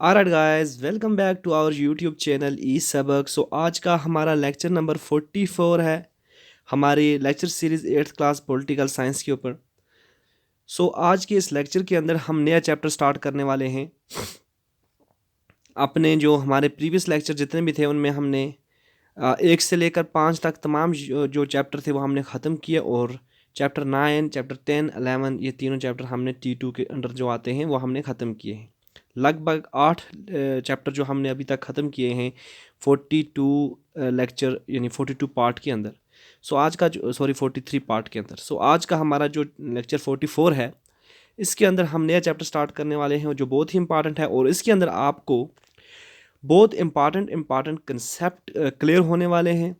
Alright guys, welcome back to our YouTube channel e Sabak. आज का हमारा लेक्चर नंबर 44 है हमारी lecture series 8th class political science के ऊपर। आज के इस लेक्चर के अंदर हम नया चैप्टर स्टार्ट करने वाले हैं। अपने जो हमारे प्रीवियस लेक्चर जितने भी थे उनमें हमने 1 से लेकर 5 तक तमाम जो चैप्टर थे वो हमने ख़त्म किए, और चैप्टर 9, चैप्टर 10, 11 ये तीनों चैप्टर हमने T2 के अंडर जो आते हैं वो हमने ख़त्म किए हैं। लगभग 8 चैप्टर जो हमने अभी तक ख़त्म किए हैं 42 लेक्चर यानी 42 पार्ट के अंदर। आज का जो 43 पार्ट के अंदर। आज का हमारा जो लेक्चर 44 है, इसके अंदर हम नया चैप्टर स्टार्ट करने वाले हैं जो बहुत ही इंपॉर्टेंट है, और इसके अंदर आपको बहुत इम्पॉर्टेंट कंसेप्ट क्लियर होने वाले हैं।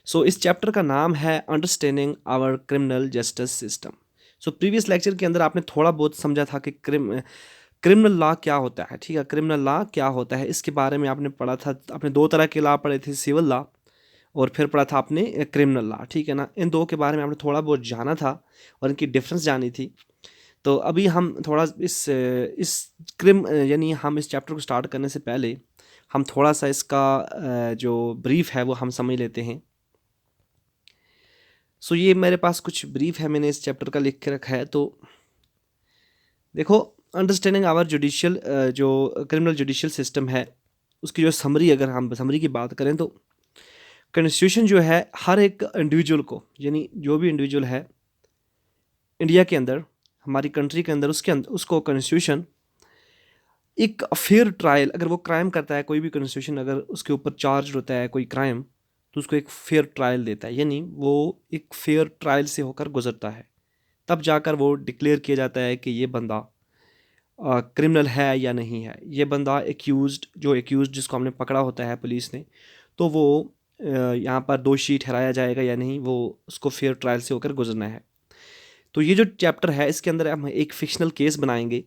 इस चैप्टर का नाम है understanding our criminal justice system. Previous lecture के अंदर आपने थोड़ा बहुत समझा था कि क्रिमिनल लॉ क्या होता है। ठीक है, क्रिमिनल लॉ क्या होता है इसके बारे में आपने पढ़ा था। आपने 2 तरह के लॉ पढ़े थे, सिविल लॉ और फिर पढ़ा था आपने क्रिमिनल लॉ। ठीक है ना, इन दो के बारे में आपने थोड़ा बहुत जाना था और इनकी डिफरेंस जानी थी। तो अभी हम थोड़ा इस यानी हम इस चैप्टर को स्टार्ट करने से पहले हम थोड़ा सा इसका जो ब्रीफ है वो हम समझ लेते हैं। ये मेरे पास कुछ ब्रीफ है, मैंने इस चैप्टर का लिख के रखा है। तो देखो, अंडरस्टैंडिंग आवर जुडिशियल जो क्रिमिनल जुडिशियल सिस्टम है उसकी जो समरी, अगर हम समरी की बात करें तो कॉन्स्टिट्यूशन जो है हर एक इंडिविजुअल को, यानी जो भी इंडिविजुअल है इंडिया के अंदर, हमारी कंट्री के अंदर, उसको कॉन्स्टिट्यूशन एक फेयर ट्रायल, अगर वो क्राइम करता है कोई भी, कॉन्स्टिट्यूशन अगर उसके ऊपर चार्ज होता है कोई क्राइम तो उसको एक फेयर ट्रायल देता है, यानी वो एक फेयर ट्रायल से होकर गुजरता है, तब जाकर वो डिक्लेयर किया जाता है कि ये बंदा क्रिमिनल है या नहीं है। ये बंदा एक्यूज्ड जिसको हमने पकड़ा होता है पुलिस ने, तो वो यहाँ पर दोषी ठहराया जाएगा या नहीं, वो उसको फेयर ट्रायल से होकर गुजरना है। तो ये जो चैप्टर है इसके अंदर हम एक फिक्शनल केस बनाएंगे,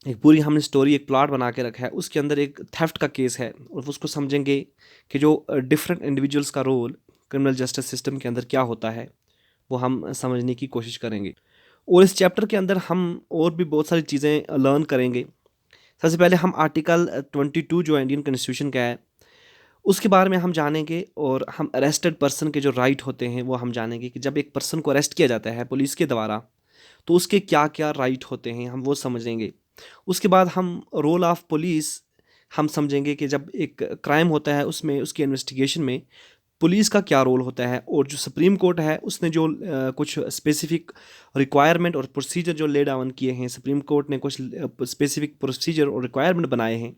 एक पूरी हमने स्टोरी, एक प्लॉट बना के रखा है। उसके अंदर एक थेफ्ट का केस है और उसको समझेंगे कि जो डिफरेंट इंडिविजुअल्स का रोल क्रिमिनल जस्टिस सिस्टम के अंदर क्या होता है, वो हम समझने की कोशिश करेंगे। और इस चैप्टर के अंदर हम और भी बहुत सारी चीज़ें लर्न करेंगे। सबसे पहले हम आर्टिकल 22 जो इंडियन कॉन्स्टिट्यूशन का है उसके बारे में हम जानेंगे, और हम अरेस्टेड पर्सन के जो राइट होते हैं वो हम जानेंगे कि जब एक पर्सन को अरेस्ट किया जाता है पुलिस के द्वारा तो उसके क्या क्या राइट होते हैं, हम वो समझेंगे। उसके बाद हम रोल ऑफ पुलिस हम समझेंगे कि जब एक क्राइम होता है उसमें, उसकी इन्वेस्टिगेशन में पुलिस का क्या रोल होता है। और जो सुप्रीम कोर्ट है उसने जो कुछ स्पेसिफिक रिक्वायरमेंट और प्रोसीजर जो ले डाउन किए हैं, सुप्रीम कोर्ट ने कुछ स्पेसिफिक प्रोसीजर और रिक्वायरमेंट बनाए हैं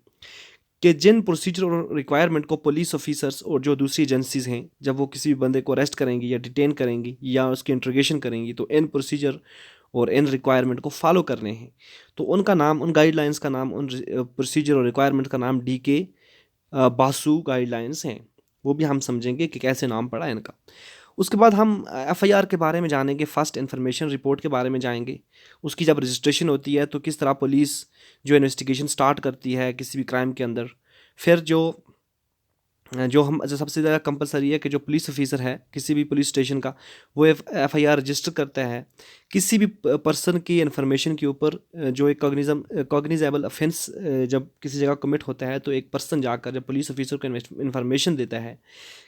कि जिन प्रोसीजर और रिक्वायरमेंट को पुलिस ऑफिसर्स और जो दूसरी एजेंसीज हैं जब वो किसी भी बंदे को अरेस्ट करेंगी या डिटेन करेंगी या उसकी इंट्रोगेशन करेंगी तो इन प्रोसीजर और इन रिक्वायरमेंट को फॉलो करने हैं। तो उनका नाम, उन गाइडलाइंस का नाम, उन प्रोसीजर और रिक्वायरमेंट का नाम DK बासु गाइडलाइंस हैं। वो भी हम समझेंगे कि कैसे नाम पड़ा है इनका। उसके बाद हम FIR के बारे में जानेंगे, फर्स्ट इन्फॉर्मेशन रिपोर्ट के बारे में जाएंगे। उसकी जब रजिस्ट्रेशन होती है तो किस तरह पुलिस जो इन्वेस्टिगेशन स्टार्ट करती है किसी भी क्राइम के अंदर। फिर जो जो हम जो सबसे ज़्यादा कंपलसरी है कि जो पुलिस ऑफिसर है किसी भी पुलिस स्टेशन का, वो FIR रजिस्टर करता है किसी भी पर्सन की इन्फॉर्मेशन के ऊपर। जो एक कॉग्निजेबल ऑफेंस जब किसी जगह कमिट होता है तो एक पर्सन जाकर जब पुलिस ऑफिसर को इन्फॉर्मेशन देता है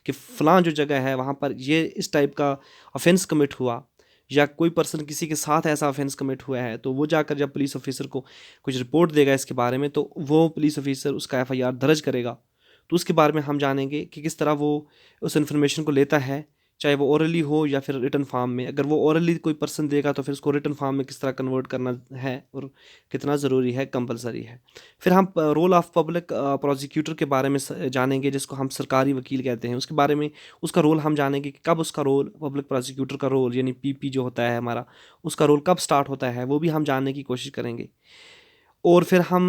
कि फ़लाँ जो जगह है वहाँ पर ये इस टाइप का ऑफेंस कमिट हुआ, या कोई पर्सन किसी के साथ ऐसा ऑफेंस कमिट हुआ है, तो वो जाकर जब पुलिस ऑफिसर को कुछ रिपोर्ट देगा इसके बारे में तो वो पुलिस ऑफिसर उसका FIR दर्ज करेगा। तो उसके बारे में हम जानेंगे कि किस तरह वो उस इन्फॉर्मेशन को लेता है, चाहे वो ओरली हो या फिर रिटन फॉर्म में। अगर वो ओरली कोई पर्सन देगा तो फिर उसको रिटन फॉर्म में किस तरह कन्वर्ट करना है और कितना ज़रूरी है, कंपलसरी है। फिर हम रोल ऑफ पब्लिक प्रोसिक्यूटर के बारे में जानेंगे, जिसको हम सरकारी वकील कहते हैं। उसके बारे में उसका रोल हम जानेंगे कि कब उसका रोल, पब्लिक प्रोसिक्यूटर का रोल यानी PP जो होता है हमारा, उसका रोल कब स्टार्ट होता है, वो भी हम जानने की कोशिश करेंगे। और फिर हम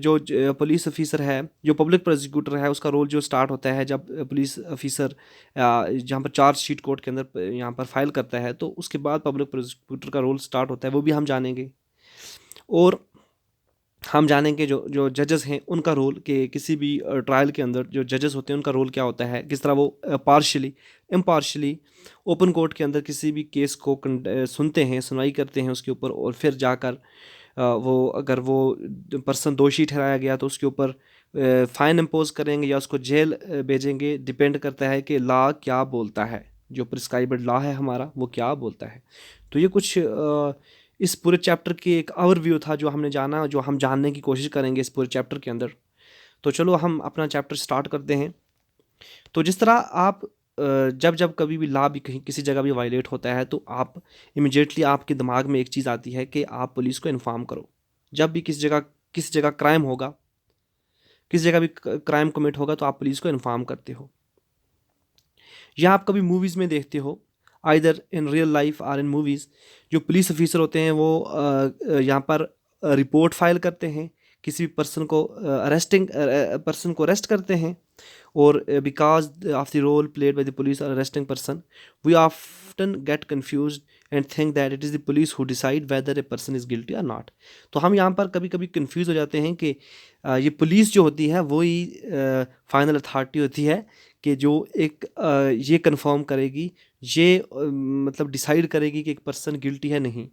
जो पुलिस ऑफिसर है, जो पब्लिक प्रोसिक्यूटर है, उसका रोल जो स्टार्ट होता है जब पुलिस ऑफिसर जहाँ पर चार्ज शीट कोर्ट के अंदर यहाँ पर फाइल करता है, तो उसके बाद पब्लिक प्रोसिक्यूटर का रोल स्टार्ट होता है, वो भी हम जानेंगे। और हम जानेंगे जो जो जजेस हैं उनका रोल, कि किसी भी ट्रायल के अंदर जो जजेस होते हैं उनका रोल क्या होता है, किस तरह वो पार्शली इम्पार्शली ओपन कोर्ट के अंदर किसी भी केस को सुनते हैं, सुनवाई करते हैं उसके ऊपर, और फिर जाकर वो अगर वो पर्सन दोषी ठहराया गया तो उसके ऊपर फ़ाइन इम्पोज करेंगे या उसको जेल भेजेंगे। डिपेंड करता है कि लॉ क्या बोलता है, जो प्रिस्क्राइब्ड लॉ है हमारा वो क्या बोलता है। तो ये कुछ इस पूरे चैप्टर की एक ओवरव्यू था जो हमने जाना, जो हम जानने की कोशिश करेंगे इस पूरे चैप्टर के अंदर। तो चलो हम अपना चैप्टर स्टार्ट करते हैं। तो जिस तरह आप जब जब कभी भी लॉ भी कहीं किसी जगह भी वायलेट होता है तो आप इमिडिएटली आपके दिमाग में एक चीज़ आती है कि आप पुलिस को इन्फॉर्म करो। जब भी किसी जगह क्राइम होगा, किसी जगह भी क्राइम कमिट होगा तो आप पुलिस को इन्फॉर्म करते हो। या आप कभी मूवीज़ में देखते हो, आइदर इन रियल लाइफ और इन मूवीज़, जो पुलिस ऑफिसर होते हैं वो यहाँ पर रिपोर्ट फाइल करते हैं, किसी भी पर्सन को पर्सन को अरेस्ट करते हैं। और because of the role played by the police और arresting person, we often get confused and think that it is the police who decide whether a person is guilty और not. तो हम यहाँ पर कभी कभी कन्फ्यूज़ हो जाते हैं कि ये पुलिस जो होती है वो ही फाइनल अथॉरिटी होती है कि जो एक ये कंफर्म करेगी, ये मतलब डिसाइड करेगी कि एक पर्सन गिल्टी है नहीं।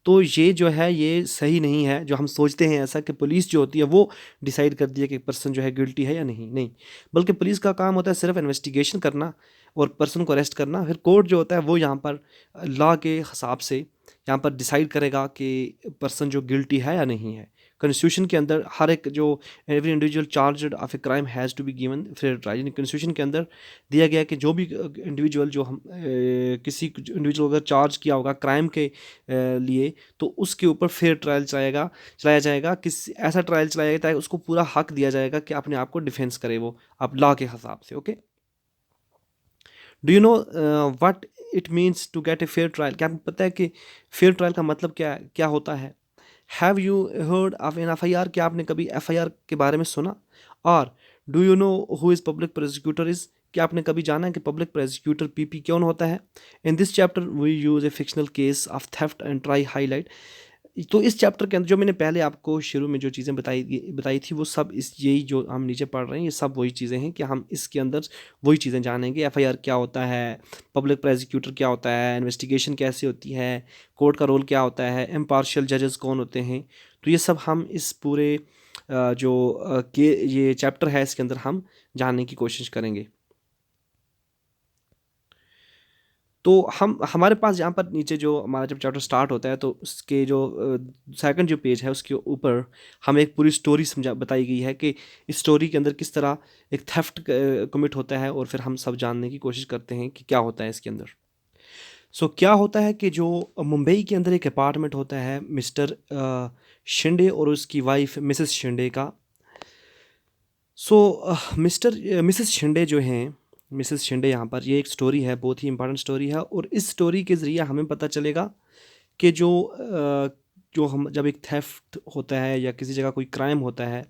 तो ये जो है ये सही नहीं है, जो हम सोचते हैं ऐसा कि पुलिस जो होती है वो डिसाइड कर दिया कि एक पर्सन जो है गिल्टी है या नहीं। नहीं, बल्कि पुलिस का काम होता है सिर्फ इन्वेस्टिगेशन करना और पर्सन को अरेस्ट करना। फिर कोर्ट जो होता है वो यहाँ पर लॉ के हिसाब से यहाँ पर डिसाइड करेगा कि पर्सन जो गिल्टी है या नहीं है। कॉन्स्टिट्यूशन के अंदर हर एक जो every individual charged of a crime has to be given fair trial, यानी कॉन्स्टिट्यूशन के अंदर दिया गया कि जो भी इंडिविजुअल जो हम किसी इंडिविजुअल अगर चार्ज किया होगा क्राइम के लिए तो उसके ऊपर फेयर ट्रायल चलाया जाएगा। किस ऐसा ट्रायल चलाया जाएगा ताकि उसको पूरा हक दिया जाएगा कि अपने आप को डिफेंस करे वो आप लॉ के हिसाब से। Okay, do you know what it means to get a fair trial? क्या आपको पता है कि फेयर ट्रायल का मतलब क्या होता है? Have you heard of an FIR? क्या आपने कभी FIR के बारे में सुना? और do you know who is public prosecutor is? क्या आपने कभी जाना है कि पब्लिक प्रोसिक्यूटर PP कौन होता है? In this chapter we use a fictional case of theft and try highlight. तो इस चैप्टर के अंदर जो मैंने पहले आपको शुरू में जो चीज़ें बताई थी वो सब इस यही जो हम नीचे पढ़ रहे हैं ये सब वही चीज़ें हैं कि हम इसके अंदर वही चीज़ें जानेंगे। FIR क्या होता है, पब्लिक प्रोसिक्यूटर क्या होता है, इन्वेस्टिगेशन कैसे होती है, कोर्ट का रोल क्या होता है, इम्पार्शियल जजेस कौन होते हैं। तो ये सब हम इस पूरे के ये चैप्टर है इसके अंदर हम जानने की कोशिश करेंगे। तो हम हमारे पास यहाँ पर नीचे जो हमारा जब चैप्टर स्टार्ट होता है तो उसके जो सेकंड जो पेज है उसके ऊपर हमें एक पूरी स्टोरी बताई गई है कि इस स्टोरी के अंदर किस तरह एक थेफ्ट कमिट होता है और फिर हम सब जानने की कोशिश करते हैं कि क्या होता है इसके अंदर। सो क्या होता है कि जो मुंबई के अंदर एक अपार्टमेंट होता है मिस्टर शिंदे और उसकी वाइफ मिसेस शिंदे का। सो मिसेस शिंदे जो हैं, मिसेस शिंदे यहाँ पर ये एक स्टोरी है, बहुत ही इंपॉर्टेंट स्टोरी है और इस स्टोरी के ज़रिए हमें पता चलेगा कि जो हम जब एक थेफ्ट होता है या किसी जगह कोई क्राइम होता है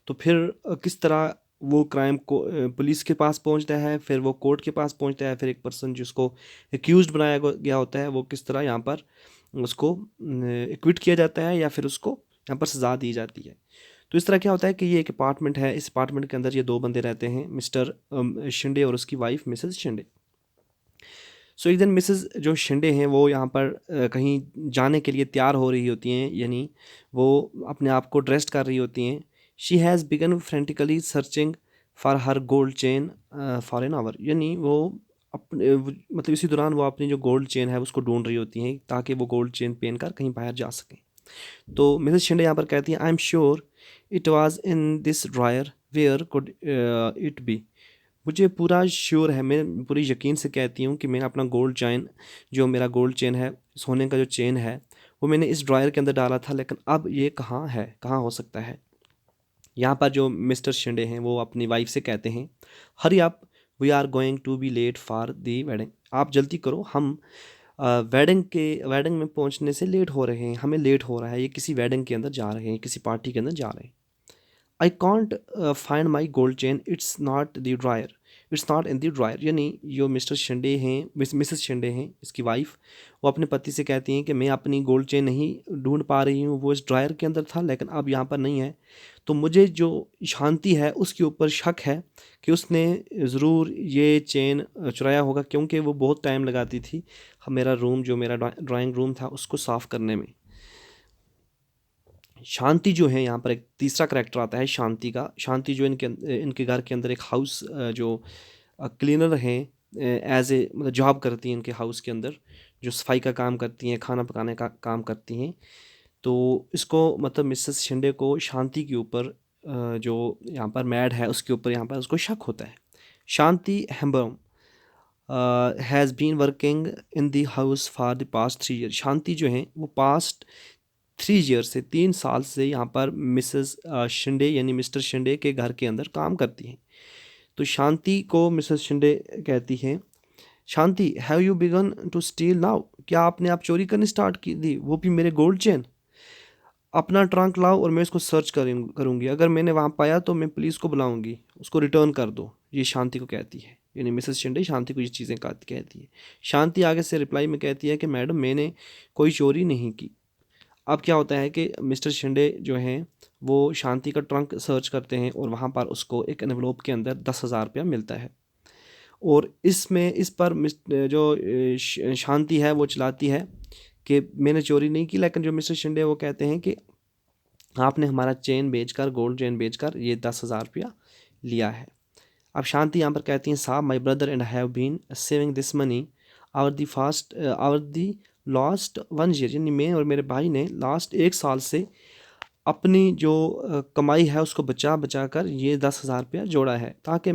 तो फिर किस तरह वो क्राइम को पुलिस के पास पहुंचता है, फिर वो कोर्ट के पास पहुंचता है, फिर एक पर्सन जिसको एक्यूज्ड बनाया गया होता है वो किस तरह यहाँ पर उसको एक्विट किया जाता है या फिर उसको यहाँ पर सज़ा दी जाती है। तो इस तरह क्या होता है कि ये एक अपार्टमेंट है, इस अपार्टमेंट के अंदर ये दो बंदे रहते हैं, मिस्टर शिंदे और उसकी वाइफ मिसेस शिंदे। सो एक दिन मिसेस जो शिंदे हैं वो यहाँ पर कहीं जाने के लिए तैयार हो रही होती हैं, यानी वो अपने आप को ड्रेस्ड कर रही होती हैं। She has begun frantically searching for her gold chain for an hour, यानी वो अपने मतलब इसी दौरान वो अपनी जो गोल्ड चेन है उसको ढूंढ रही होती हैं ताकि वो गोल्ड चेन पहन कर कहीं बाहर जा सकें। तो मिसेस शिंदे यहाँ पर कहती हैं, I am sure it was in this drawer, where could it be? मुझे पूरा श्योर है, मैं पूरी यकीन से कहती हूँ कि मैंने अपना गोल्ड चेन, जो मेरा गोल्ड चेन है, सोने का जो चेन है वो मैंने इस ड्रायर के अंदर डाला था, लेकिन अब ये कहाँ है, कहाँ हो सकता है? यहाँ पर जो मिस्टर शिंदे हैं वो अपनी वाइफ से कहते हैं, hurry up, we are going to be late for the wedding. आप जल्दी करो, हम वेडिंग में पहुँचने से लेट हो रहे हैं, हमें लेट हो रहा है, ये किसी वेडिंग के अंदर जा रहे हैं, किसी पार्टी के अंदर जा रहे हैं। I can't find my gold chain, it's not the dryer, it's not in the dryer. यानी जो मिस्टर शिंदे हैं, मिसेस शिंदे हैं इसकी वाइफ, वो अपने पति से कहती हैं कि मैं अपनी गोल्ड चेन नहीं ढूंढ पा रही हूँ, वो इस ड्रायर के अंदर था लेकिन अब यहाँ पर नहीं है। तो मुझे जो शांति है उसके ऊपर शक है कि उसने ज़रूर ये चेन चुराया होगा, क्योंकि वो बहुत टाइम लगाती थी मेरा रूम, जो मेरा ड्राइंग रूम था उसको साफ़ करने में। शांति जो है, यहाँ पर एक तीसरा करैक्टर आता है शांति का। शांति जो इनके घर के अंदर एक हाउस जो क्लीनर हैं, एज ए मतलब जॉब करती हैं इनके हाउस के अंदर, जो सफाई का काम करती हैं, खाना पकाने का काम करती हैं। तो इसको मतलब मिसेस शिंदे को शांति के ऊपर जो यहाँ पर मैड है उसके ऊपर यहाँ पर उसको शक होता है। Shanti Hembram has been working in the house for the past 3 year. Shanti जो है वो पास्ट 3 ईयर से 3 साल से यहाँ पर मिसेस शिंदे यानी मिस्टर शिंदे के घर के अंदर काम करती हैं। तो शांति को मिसेस शिंदे कहती हैं, Shanti have you begun to steal now, क्या आपने आप चोरी करनी स्टार्ट की दी, वो भी मेरे गोल्ड चेन। अपना ट्रंक लाओ और मैं इसको सर्च करूँगी, अगर मैंने वहाँ पाया तो मैं पुलिस को बुलाऊँगी, उसको रिटर्न कर दो, ये शांति को कहती है। यानी मिसेस शिंदे शांति को ये चीज़ें कहती है। शांति आगे से रिप्लाई में कहती है कि मैडम मैंने कोई चोरी नहीं की। अब क्या होता है कि मिस्टर शिंदे जो हैं वो शांति का ट्रंक सर्च करते हैं और वहाँ पर उसको एक एनवलप के अंदर 10,000 रुपया मिलता है। और इसमें इस पर जो शांति है वो चिल्लाती है कि मैंने चोरी नहीं की, लेकिन जो मिस्टर शिंदे वो कहते हैं कि आपने हमारा चेन बेचकर, गोल्ड चेन बेचकर ये 10,000 रुपया लिया है। अब शांति यहाँ पर कहती हैं, साहब my brother and have been saving this money over the last 1 year, यानी मैं और मेरे भाई ने लास्ट 1 साल से अपनी जो कमाई है उसको बचा बचा कर ये 10,000 रुपया जोड़ा है, ताकि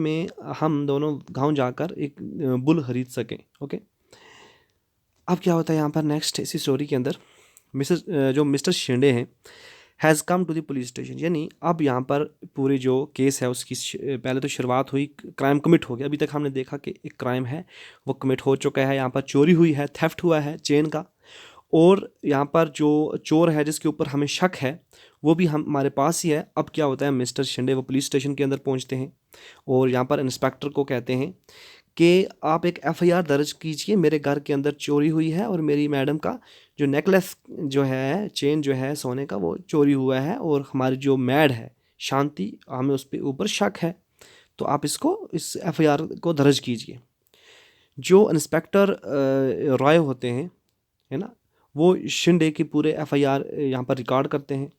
हम दोनों गांव जाकर एक बुल खरीद सकें। ओके, अब क्या होता है यहाँ पर नेक्स्ट इसी स्टोरी के अंदर, जो मिस्टर शिंदे हैं has come to the police station, यानी अब यहाँ पर पूरी जो केस है उसकी पहले तो शुरुआत हुई, क्राइम कमिट हो गया। अभी तक हमने देखा कि एक क्राइम है वो कमिट हो चुका है, यहाँ पर चोरी हुई है, थेफ्ट हुआ है चेन का, और यहाँ पर जो चोर है जिसके ऊपर हमें शक है वो भी हमारे पास ही है। अब क्या होता है, मिस्टर शिंदे वो पुलिस स्टेशन के अंदर पहुँचते हैं और यहाँ पर इंस्पेक्टर को कहते हैं कि आप एक एफआईआर दर्ज कीजिए, मेरे घर के अंदर चोरी हुई है और मेरी मैडम का जो नेकलेस जो है, चेन जो है सोने का, वो चोरी हुआ है और हमारी जो मैड है शांति, हमें उस पर ऊपर शक है, तो आप इस एफआईआर को दर्ज कीजिए। जो इंस्पेक्टर रॉय होते हैं, है ना, वो शिंदे की पूरे एफआईआर यहाँ पर रिकॉर्ड करते हैं,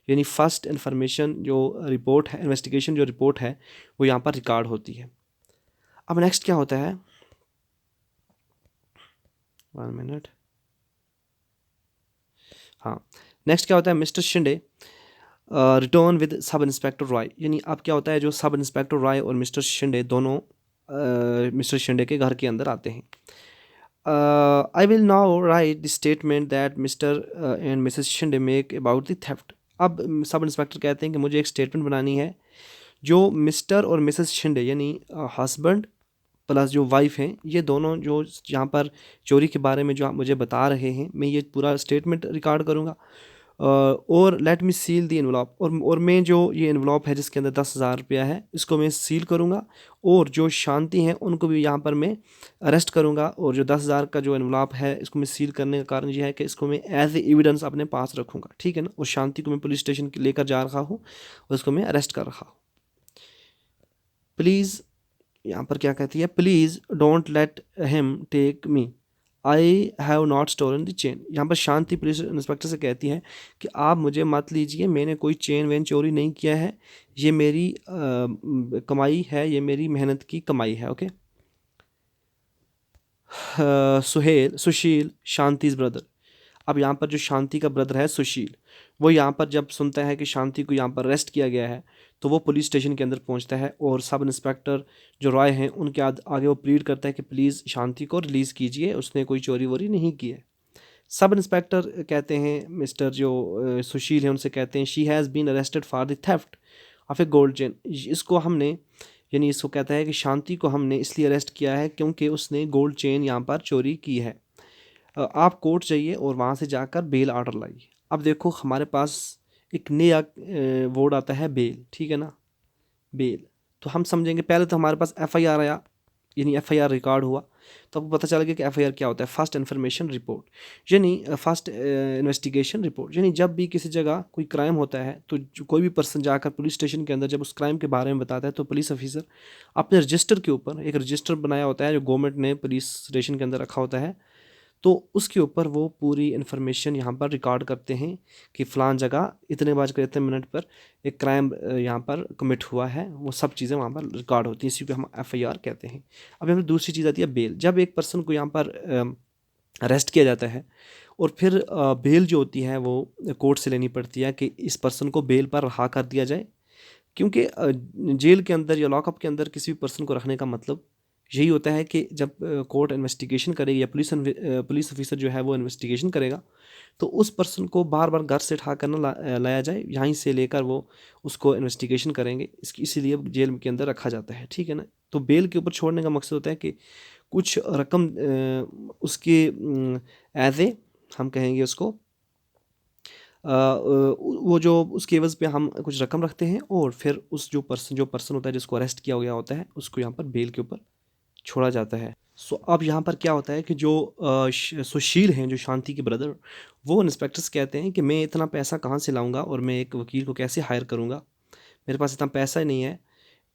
यानी फर्स्ट इन्फॉर्मेशन जो रिपोर्ट है, इन्वेस्टिगेशन जो रिपोर्ट है वो यहाँ पर रिकॉर्ड होती है। अब नेक्स्ट क्या होता है, 1 मिनट, हाँ, नेक्स्ट क्या होता है, mister Shinde return with sub inspector Roy, यानी अब क्या होता है, जो सब इंस्पेक्टर रॉय और मिस्टर शिंदे दोनों मिस्टर शिंदे के घर के अंदर आते हैं। I will now right the statement that mister and Mrs Shinde make about the theft. अब सब इंस्पेक्टर कहते हैं कि मुझे एक स्टेटमेंट बनानी है, जो मिस्टर और मिसेस शिंदे यानी हस्बैंड प्लस जो वाइफ हैं, ये दोनों जो यहाँ पर चोरी के बारे में जो आप मुझे बता रहे हैं, मैं ये पूरा स्टेटमेंट रिकॉर्ड करूँगा और लेट मी सील दी एनवलप, और मैं जो ये एनवलप है जिसके अंदर 10,000 रुपया है इसको मैं सील करूँगा, और जो शांति हैं उनको भी यहाँ पर मैं अरेस्ट करूँगा, और जो 10,000 का जो एनवलप है इसको मैं सील करने का कारण ये है कि इसको मैं एज ए एविडेंस अपने पास रखूँगा, ठीक है ना। और शांति को मैं पुलिस स्टेशन लेकर जा रहा हूँ और उसको मैं अरेस्ट कर रहा हूँ। प्लीज़, यहाँ पर क्या कहती है, please don't let him take me, I have not stolen the chain. यहाँ पर शांति पुलिस इंस्पेक्टर से कहती है कि आप मुझे मत लीजिए, मैंने कोई चेन वेन चोरी नहीं किया है, ये मेरी कमाई है, ये मेरी मेहनत की कमाई है। ओके, सुशील शांति's ब्रदर। अब यहाँ पर जो शांति का ब्रदर है सुशील, वो यहाँ पर जब सुनता है कि शांति को यहाँ पर अरेस्ट किया गया है तो वो पुलिस स्टेशन के अंदर पहुँचता है, और सब इंस्पेक्टर जो रॉय हैं उनके आगे वो प्लीड करता है कि प्लीज़ शांति को रिलीज़ कीजिए, उसने कोई चोरी वोरी नहीं की है। सब इंस्पेक्टर कहते हैं, मिस्टर जो सुशील है उनसे कहते हैं, she has been arrested for the theft of a gold chain. इसको हमने, यानी इसको कहता है कि शांति को हमने इसलिए अरेस्ट किया है क्योंकि उसने गोल्ड चेन यहाँ पर चोरी की है। आप कोर्ट जाइए और वहाँ से जाकर बेल ऑर्डर लाइए। अब देखो हमारे पास एक नया वर्ड आता है बेल, ठीक है ना, बेल। तो हम समझेंगे, पहले तो हमारे पास एफआईआर आया, यानी एफआईआर रिकॉर्ड हुआ, तो आपको पता चल गया कि एफआईआर क्या होता है, फर्स्ट इन्फॉर्मेशन रिपोर्ट, यानी फर्स्ट इन्वेस्टिगेशन रिपोर्ट। यानी जब भी किसी जगह कोई क्राइम होता है तो कोई भी पर्सन जाकर पुलिस स्टेशन के अंदर जब उस क्राइम के बारे में बताता है तो पुलिस ऑफिसर अपने रजिस्टर के ऊपर एक रजिस्टर बनाया होता है जो गवर्नमेंट ने पुलिस स्टेशन के अंदर रखा होता है, तो उसके ऊपर वो पूरी इन्फॉर्मेशन यहाँ पर रिकॉर्ड करते हैं कि फ़लाँ जगह इतने बज कर इतने मिनट पर एक क्राइम यहाँ पर कमिट हुआ है, वो सब चीज़ें वहाँ पर रिकॉर्ड होती हैं, इसी को हम एफआईआर कहते हैं। अब यहाँ पर दूसरी चीज़ आती है बेल। जब एक पर्सन को यहाँ पर अरेस्ट किया जाता है और फिर बेल जो होती है वो कोर्ट से लेनी पड़ती है कि इस पर्सन को बेल पर रहा कर दिया जाए, क्योंकि जेल के अंदर या लॉकअप के अंदर किसी भी पर्सन को रखने का मतलब यही होता है कि जब कोर्ट इन्वेस्टिगेशन करेगी या पुलिस ऑफिसर जो है वो इन्वेस्टिगेशन करेगा, तो उस पर्सन को बार बार घर से उठा कर ना लाया जाए, यहीं से लेकर वो उसको इन्वेस्टिगेशन करेंगे, इसीलिए जेल के अंदर रखा जाता है, ठीक है ना। तो बेल के ऊपर छोड़ने का मकसद होता है कि कुछ रकम उसके एज ए हम कहेंगे उसको वो जो उसके एवज़ पे हम कुछ रकम रखते हैं और फिर उस जो पर्सन होता है जिसको अरेस्ट किया गया होता है उसको यहाँ पर बेल के ऊपर छोड़ा जाता है। सो अब यहाँ पर क्या होता है कि जो सुशील हैं, जो शांति के ब्रदर, वो इंस्पेक्टर्स कहते हैं कि मैं इतना पैसा कहाँ से लाऊंगा और मैं एक वकील को कैसे हायर करूँगा, मेरे पास इतना पैसा ही नहीं है।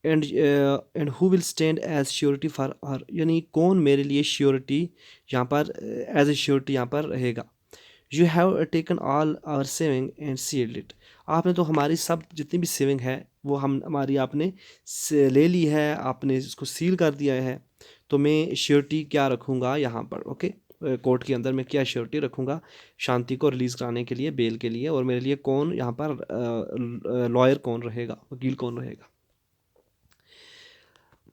And who will stand as surety for her, यानी कौन मेरे लिए श्योरिटी यहाँ पर एज ए श्योरिटी यहाँ पर रहेगा। You have taken all our saving and sealed it, आपने तो हमारी सब जितनी भी सेविंग है वो हमारी आपने ले ली है, आपने इसको सील कर दिया है, तो मैं श्योरिटी क्या रखूँगा यहाँ पर, ओके। कोर्ट के अंदर मैं क्या श्योरिटी रखूँगा शांति को रिलीज़ कराने के लिए, बेल के लिए, और मेरे लिए कौन यहाँ पर लॉयर कौन रहेगा, वकील कौन रहेगा।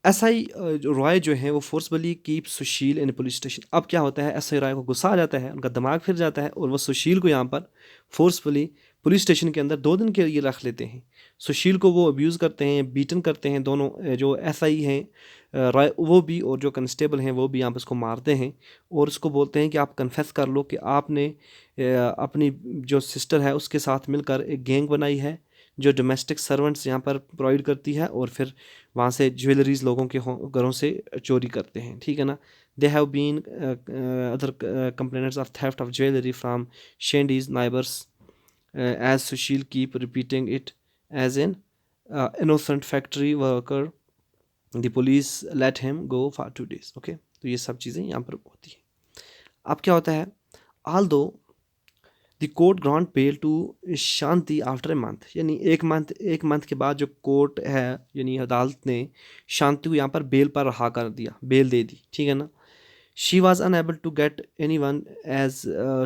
एसआई रॉय जो है वो फोर्सफुली कीप सुशील इन पुलिस स्टेशन। अब क्या होता है, एसआई रॉय को गुस्सा आ जाता है, उनका दिमाग फिर जाता है और वो सुशील को यहाँ पर फोर्सफुली पुलिस स्टेशन के अंदर 2 दिन के लिए रख लेते हैं। सुशील को वो अब्यूज़ करते हैं, बीटन करते हैं, दोनों जो एसआई हैं रॉय वो भी और जो कांस्टेबल हैं वो भी यहाँ पर उसको मारते हैं और उसको बोलते हैं कि आप कन्फेस कर लो कि आपने अपनी जो सिस्टर है उसके साथ मिलकर एक गैंग बनाई है जो डोमेस्टिक सर्वेंट्स यहाँ पर प्रोवाइड करती है और फिर वहाँ से ज्वेलरीज लोगों के घरों से चोरी करते हैं, ठीक है ना। They have been other complainants of theft of jewellery from Shinde's neighbours as Sushil keep repeating it as an innocent factory worker, the police let him go for 2 days, okay. तो ये सब चीज़ें यहाँ पर होती हैं। अब क्या होता है, although the court grant bail to Shanti after a month, यानी एक मंथ के बाद जो कोर्ट है यानी अदालत ने शांति को यहाँ पर बेल पर रहा कर दिया, बेल दे दी, ठीक है ना। She was unable to get anyone as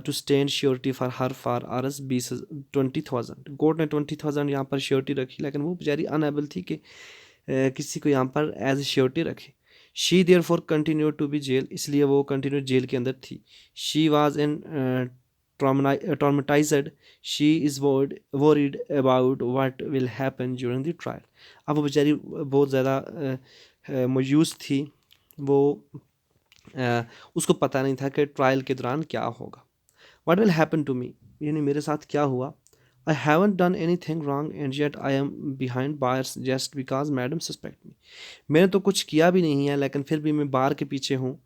to stand surety for her for Rs 20,000, court ने 20,000 यहाँ पर श्योरिटी रखी, लेकिन वो बेचारी अनएबल थी कि किसी को यहाँ पर एज श्योरिटी रखे। She therefore continue to be jail, इसलिए वो कंटिन्यू जेल के अंदर थी। She was in traumatized, she is worried about what will happen during the trial। अब वो बेचारी बहुत ज़्यादा मायूस थी, वो उसको पता नहीं था कि ट्रायल के दौरान क्या होगा। what will happen to me, यानी मेरे साथ क्या हुआ। I haven't done anything wrong and yet I am behind bars just because madam suspect me। मैंने तो कुछ किया भी नहीं है लेकिन फिर भी मैं बार के पीछे हूँ,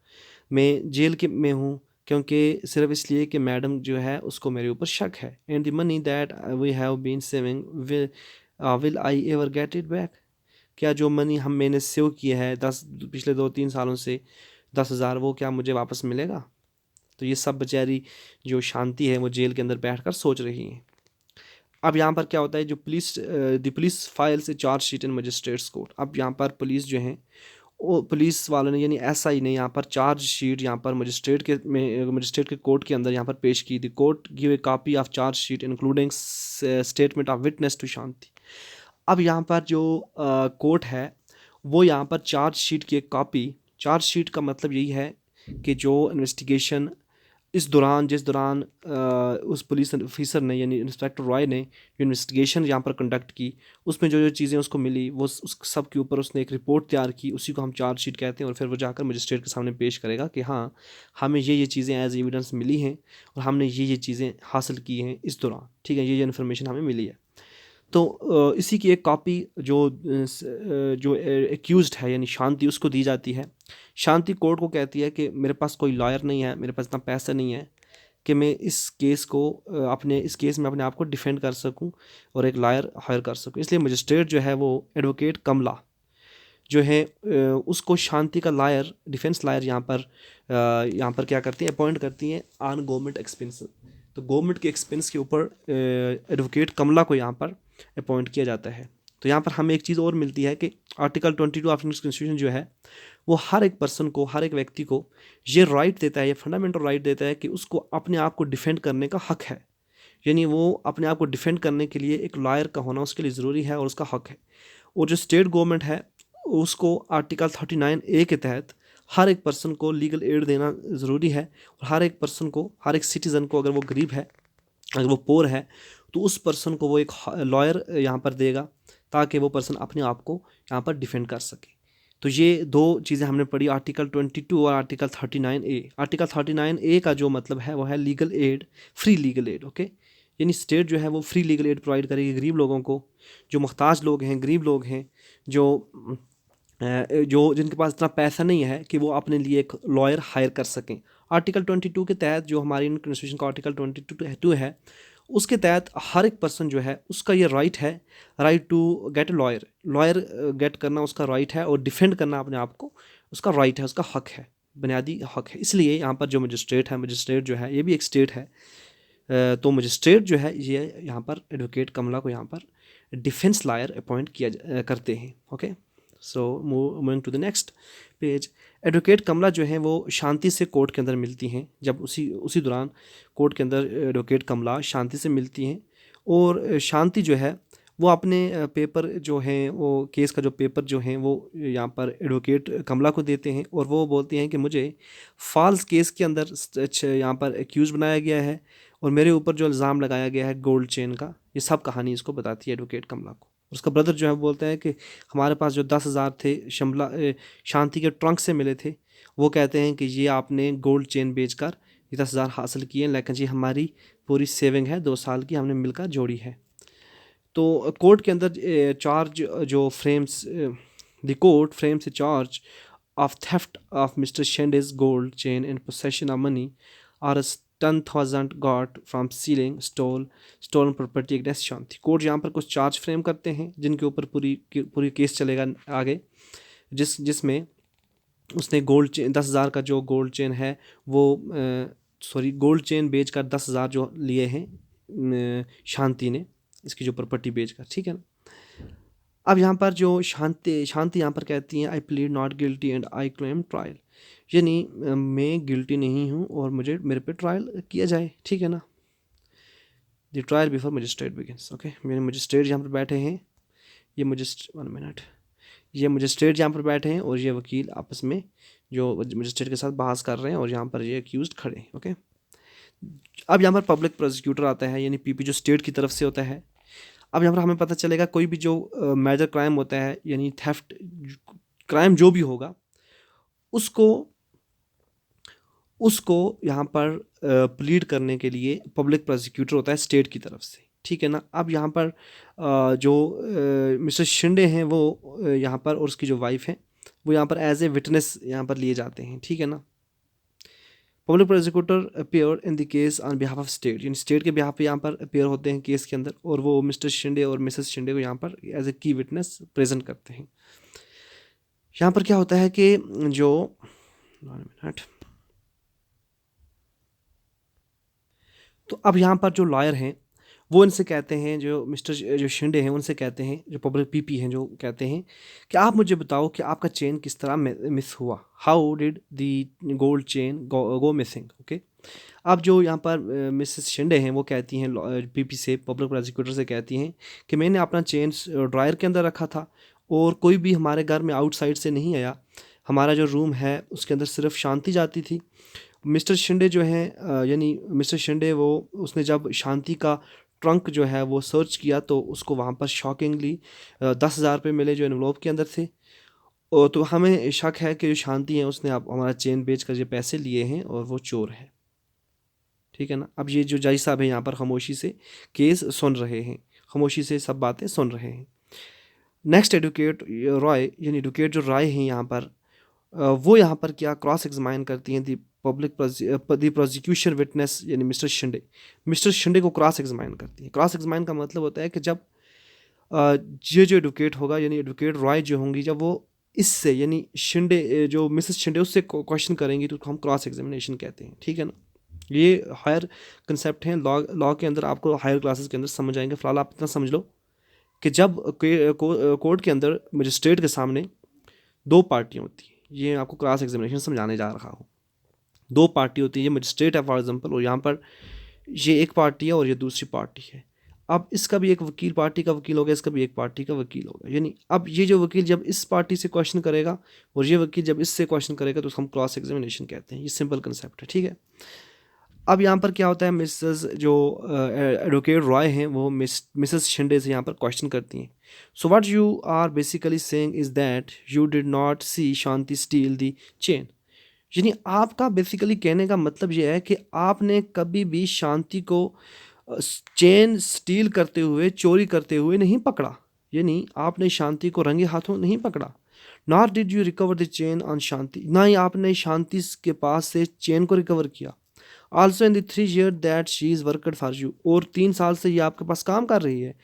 मैं जेल के में हूँ क्योंकि सिर्फ इसलिए कि मैडम जो है उसको मेरे ऊपर शक है। And the money that we have been saving will I ever get it back, क्या जो मनी मैंने सेव किया है पिछले 2-3 सालों से 10,000, वो क्या मुझे वापस मिलेगा। तो ये सब बेचारी जो शांति है वो जेल के अंदर बैठकर सोच रही है। अब यहाँ पर क्या होता है, जो पुलिस फाइल्स ए चार्ज शीट इन मजिस्ट्रेट्स कोर्ट। अब यहाँ पर पुलिस जो है वो पुलिस वालों ने यानी एसआई ने यहाँ पर चार्ज शीट यहाँ पर मजिस्ट्रेट के कोर्ट के अंदर यहाँ पर पेश की थी। Court give a copy of charge sheet including statement of witness to Shanti. अब यहाँ पर जो कोर्ट है वो यहाँ पर चार्ज शीट की एक कॉपी, चार्ज शीट का मतलब यही है कि जो इन्वेस्टिगेशन जिस दौरान उस पुलिस ऑफिसर ने यानी इंस्पेक्टर रॉय ने जो इन्वेस्टिगेशन यहाँ पर कंडक्ट की उसमें जो चीज़ें उसको मिली वो उस सब के ऊपर उसने एक रिपोर्ट तैयार की, उसी को हम चार्जशीट कहते हैं। और फिर वो जाकर मजिस्ट्रेट के सामने पेश करेगा कि हाँ हमें ये चीज़ें एज एविडेंस मिली हैं और हमने ये चीज़ें हासिल की हैं इस दौरान, ठीक है, ये इन्फॉर्मेशन हमें मिली है। तो इसी की एक कॉपी जो एक्यूज्ड है यानी शांति उसको दी जाती है। शांति कोर्ट को कहती है कि मेरे पास कोई लॉयर नहीं है, मेरे पास इतना पैसा नहीं है कि मैं इस केस में अपने आप को डिफेंड कर सकूं और एक लॉयर हायर कर सकूं। इसलिए मजिस्ट्रेट जो है वो एडवोकेट कमला जो है उसको शांति का लायर, डिफेंस लायर यहाँ पर क्या करती हैं, अपॉइंट करती हैं ऑन गवर्नमेंट एक्सपेंस। तो गवर्नमेंट के एक्सपेंस के ऊपर एडवोकेट कमला को यहाँ पर अपॉइंट किया जाता है। तो यहाँ पर हमें एक चीज़ और मिलती है कि आर्टिकल 22 ऑफ इंडियन कॉन्स्टिट्यूशन जो है वो हर एक पर्सन को, हर एक व्यक्ति को ये राइट देता है, ये फंडामेंटल राइट देता है कि उसको अपने आप को डिफेंड करने का हक है। यानी वो अपने आप को डिफेंड करने के लिए एक लॉयर का होना उसके लिए ज़रूरी है और उसका हक है। और जो स्टेट गवर्नमेंट है उसको आर्टिकल 39A के तहत हर एक पर्सन को लीगल एड देना ज़रूरी है। और हर एक पर्सन को, हर एक सिटीज़न को, अगर वो गरीब है, अगर वो पोर है, तो उस पर्सन को वो एक लॉयर यहाँ पर देगा ताकि वो पर्सन अपने आप को यहाँ पर डिफेंड कर सके। तो ये दो चीज़ें हमने पढ़ी, आर्टिकल 22 और आर्टिकल 39A। आर्टिकल 39A का जो मतलब है वो है legal aid, free legal aid. Okay, यानी स्टेट जो है वो फ्री लीगल एड प्रोवाइड करेगी गरीब लोगों को, जो मुख्ताज लोग हैं, गरीब लोग हैं, जो जिनके पास इतना पैसा नहीं है कि वो अपने लिए एक लॉयर हायर कर सकें। आर्टिकल 22 के तहत, जो हमारी इंडियन कॉन्स्टिट्यूशन का आर्टिकल 22 है, उसके तहत हर एक पर्सन जो है उसका ये राइट है, right to get a lawyer. Lawyer get करना उसका राइट है और डिफेंड करना अपने आप को उसका राइट है, उसका हक है, बुनियादी हक है। इसलिए यहाँ पर जो मजिस्ट्रेट है, मजिस्ट्रेट जो है ये भी एक स्टेट है, तो मजिस्ट्रेट जो है ये यहाँ पर एडवोकेट कमला को यहाँ पर डिफेंस लॉयर अपॉइंट करते हैं। Okay, so moving to the next page. Advocate Kamala जो है वो शांति से कोर्ट के अंदर मिलती हैं। जब उसी दौरान कोर्ट के अंदर एडवोकेट कमला शांति से मिलती हैं और शांति जो है वो अपने पेपर जो हैं, वो केस का जो पेपर जो हैं वो यहाँ पर एडवोकेट कमला को देते हैं और वो बोलती हैं कि मुझे फॉल्स केस के अंदर यहाँ पर एक्यूज बनाया गया है और मेरे ऊपर जो इल्ज़ाम लगाया गया है गोल्ड चेन का, ये सब कहानी इसको बताती है एडवोकेट कमला को। उसका ब्रदर जो है बोलता है कि हमारे पास जो 10,000 थे शांति के ट्रंक से मिले थे, वो कहते हैं कि ये आपने गोल्ड चेन बेचकर ये 10,000 हासिल किए, लेकिन जी हमारी पूरी सेविंग है 2 साल की, हमने मिलकर जोड़ी है। तो कोर्ट के अंदर चार्ज जो frames, the court frames a charge of theft of Mr Shinde's gold chain in possession of money और 10,000 got from selling stolen property against Shanti. Court यहाँ पर कुछ चार्ज फ्रेम करते हैं जिनके ऊपर पूरी केस चलेगा आगे, जिसमें उसने गोल्ड चेन 10,000 का जो गोल्ड चेन है वो गोल्ड चेन बेचकर 10,000 जो लिए हैं शांति ने, इसकी जो प्रॉपर्टी बेचकर, ठीक है ना। अब यहाँ पर जो शांति यहाँ पर कहती हैं I plead not guilty and I claim trial, यानी मैं गिल्टी नहीं हूँ और मेरे पे ट्रायल किया जाए, ठीक है ना। The trial before magistrate begins. Okay, मेरे मजिस्ट्रेट यहाँ पर बैठे हैं, ये मजिस्ट्रेट यहाँ पर बैठे हैं और ये वकील आपस में जो मजिस्ट्रेट के साथ बहस कर रहे हैं और यहाँ पर ये एक्यूज्ड खड़े हैं। ओके, अब यहाँ पर पब्लिक प्रोसिक्यूटर आता है, यानी पीपी जो स्टेट की तरफ से होता है। अब यहाँ पर हमें पता चलेगा कोई भी जो मेजर क्राइम होता है, यानी थेफ्ट क्राइम जो भी होगा, उसको यहाँ पर प्लीड करने के लिए पब्लिक प्रोसिक्यूटर होता है स्टेट की तरफ से, ठीक है ना। अब यहाँ पर जो मिस्टर शिंदे हैं वो यहाँ पर, और उसकी जो वाइफ है वो यहाँ पर एज ए विटनेस यहाँ पर लिए जाते हैं, ठीक है ना। Public prosecutor appear in the case on behalf of state, यानी स्टेट के बिहाफ पे यहाँ पर अपीयर होते हैं केस के अंदर, और वो मिस्टर शिंदे और मिसेस शिंदे को यहाँ पर एज ए की विटनेस प्रेजेंट करते हैं। यहाँ पर क्या होता है कि जो तो अब यहाँ पर जो लॉयर हैं वो इनसे कहते हैं, जो शिंदे हैं उनसे कहते हैं, जो पब्लिक पीपी हैं जो कहते हैं कि आप मुझे बताओ कि आपका चेन किस तरह मिस हुआ, how did the gold chain go missing. Okay, अब जो यहाँ पर मिसेस शिंदे हैं वो कहती हैं पीपी से, पब्लिक प्रोसिक्यूटर से कहती हैं कि मैंने अपना चेन ड्रायर के अंदर रखा था और कोई भी हमारे घर में आउटसाइड से नहीं आया, हमारा जो रूम है उसके अंदर सिर्फ शांति जाती थी। मिस्टर शिंदे जो हैं, यानी मिस्टर शिंदे उसने जब शांति का ट्रंक जो है वो सर्च किया तो उसको वहाँ पर शॉकिंगली 10,000 रुपये मिले जो एनवलप के अंदर थे। और तो हमें शक है कि जो शांति है उसने हमारा चेन बेच कर ये पैसे लिए हैं और वो चोर है, ठीक है ना। अब ये जो जज साहब हैं यहाँ पर खामोशी से केस सुन रहे हैं, खामोशी से सब बातें सुन रहे हैं। नेक्स्ट एडवोकेट रॉय, यानी एडवोकेट जो रॉय हैं यहाँ पर, वो यहाँ पर क्या क्रॉस एग्जामाइन करती हैं दी प्रोसिक्यूशन विटनेस, यानी मिस्टर शिंदे को क्रॉस एग्जामाइन करती हैं। क्रॉस एग्जामाइन का मतलब होता है कि जब ये जो एडवोकेट होगा, यानी एडवोकेट रॉय जो होंगी, जब वो इससे यानी शिंदे जो मिसेस शिंदे उससे क्वेश्चन करेंगी तो हम क्रॉस एग्जामिनेशन कहते हैं, ठीक है ना। ये हायर कंसेप्ट हैं लॉ के अंदर, आपको हायर क्लासेस के अंदर समझ आएंगे। फिलहाल आप इतना समझ लो कि जब कोर्ट के अंदर मजिस्ट्रेट के सामने दो पार्टियाँ होती हैं, ये आपको क्रॉस एग्जामिनेशन समझाने जा रहा हूँ। दो पार्टी होती है, ये मजिस्ट्रेट है फॉर एग्जांपल, और यहाँ पर ये एक पार्टी है और ये दूसरी पार्टी है। अब इसका भी एक वकील पार्टी का वकील होगा, इसका भी एक पार्टी का वकील होगा। यानी अब ये जो वकील जब इस पार्टी से क्वेश्चन करेगा और ये वकील जब इससे क्वेश्चन करेगा तो उसको हम क्रॉस एग्जामिनेशन कहते हैं। ये सिंपल कंसेप्ट है, ठीक है। अब यहाँ पर क्या होता है, मिसेस जो एडवोकेट रॉय हैं वो मिसेस शिंदे से यहाँ पर क्वेश्चन करती हैं। So what you are basically saying is that you did not see Shanti steal the chain. यानी आपका बेसिकली कहने का मतलब ये है कि आपने कभी भी शांति को चेन स्टील करते हुए, चोरी करते हुए नहीं पकड़ा, यानी आपने शांति को रंगे हाथों नहीं पकड़ा। Not did you recover the chain on Shanti, ना ही आपने शांति के पास से चेन को रिकवर किया। Also in the 3 year that she is worked for you, और 3 साल से ये आपके पास काम कर रही है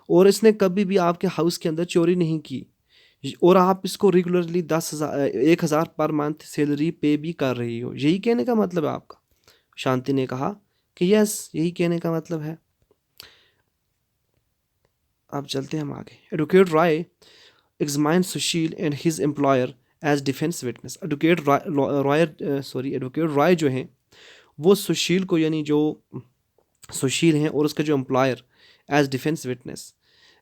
और इसने कभी भी आपके हाउस के अंदर चोरी नहीं की, और आप इसको रेगुलरली 10,000 पर मंथ सैलरी पे भी कर रही हो। यही कहने का मतलब है आपका। शांति ने कहा कि यस, यही कहने का मतलब है। अब चलते हैं हम आगे। Advocate Roy examine Sushil and his employer as defence witness. Advocate Roy जो हैं वो सुशील को, यानी जो सुशील हैं और उसका जो employer, as defence witness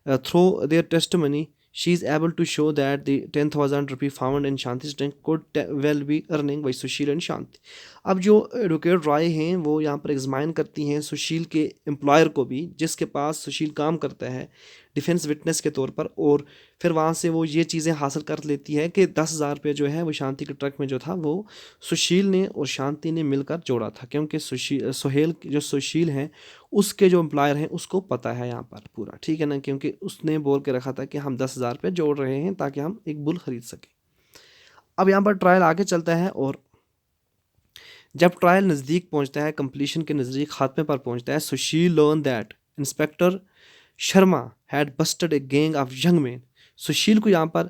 through their testimony she is able to show that the 10,000 rupee found in Shanti's tank could well be earning by Sushil and Shanti. अब जो एडवोकेट रॉय हैं वो यहाँ पर एग्जामाइन करती हैं सुशील के एम्प्लॉयर को भी, जिसके पास सुशील काम करता है डिफेंस विटनेस के तौर पर, और फिर वहाँ से वो ये चीज़ें हासिल कर लेती है कि 10,000 रुपये जो है वो शांति के ट्रक में जो था वो सुशील ने और शांति ने मिलकर जोड़ा था, क्योंकि सुशील हैं उसके जो एम्प्लॉयर हैं उसको पता है यहाँ पर पूरा, ठीक है ना, क्योंकि उसने बोल के रखा था कि हम 10,000 रुपये जोड़ रहे हैं ताकि हम एक बुल खरीद सकें। अब यहाँ पर ट्रायल आगे चलता है, और जब ट्रायल नज़दीक पहुँचता है, कंप्लीशन के नज़दीक खात्मे पर पहुँचता है, Sushil learn that inspector Sharma had busted a gang of young man. Sushil को यहाँ पर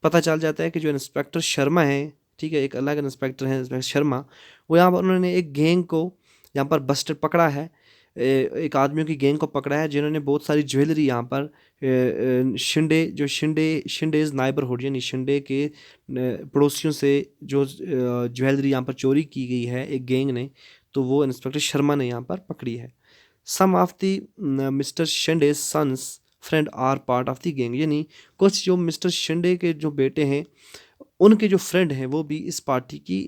पता चल जाता है कि जो इंस्पेक्टर शर्मा है, ठीक है, एक अलग इंस्पेक्टर है इंस्पेक्टर शर्मा, वो यहाँ पर उन्होंने एक गैंग को यहाँ पर बस्टेड पकड़ा है, एक आदमियों की गैंग को पकड़ा है जिन्होंने बहुत सारी ज्वेलरी यहाँ पर शिंडेज नाइबरहुड यानी शिंडे के पड़ोसियों से जो ज्वेलरी यहाँ पर चोरी की गई है एक गैंग ने, तो वो इंस्पेक्टर शर्मा ने यहाँ पर पकड़ी है। Some of the Mr Shinde's sons friend are part of the gang, यानी कुछ जो मिस्टर शिंडे के जो बेटे हैं उनके जो फ्रेंड हैं वो भी इस पार्टी की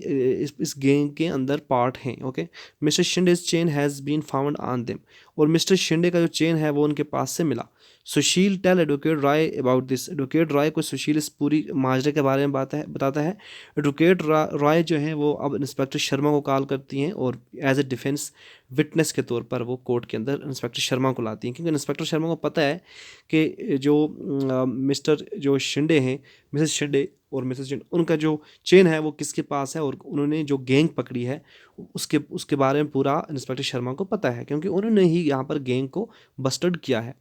इस गैंग के अंदर पार्ट हैं। Okay, Mr Shinde's chain has been found on them, और मिस्टर शिंडे का जो चेन है वो उनके पास से मिला। Sushil tell advocate Roy about this, advocate Roy को सुशील इस पूरी माजरे के बारे में बताता है। एडवोकेट रॉय जो है वो अब इंस्पेक्टर शर्मा को कॉल करती हैं और एज ए डिफेंस विटनेस के तौर पर वो कोर्ट के अंदर इंस्पेक्टर शर्मा को लाती हैं, क्योंकि इंस्पेक्टर शर्मा को पता है कि जो मिस्टर जो शिंडे हैं, मिसेस शिंडे और मिसेस शिंडे, उनका जो चेन है वो किसके पास है, और उन्होंने जो गैंग पकड़ी है उसके बारे में पूरा इंस्पेक्टर शर्मा को पता है, क्योंकि उन्होंने ही यहाँ पर गैंग को बस्टर्ड किया है।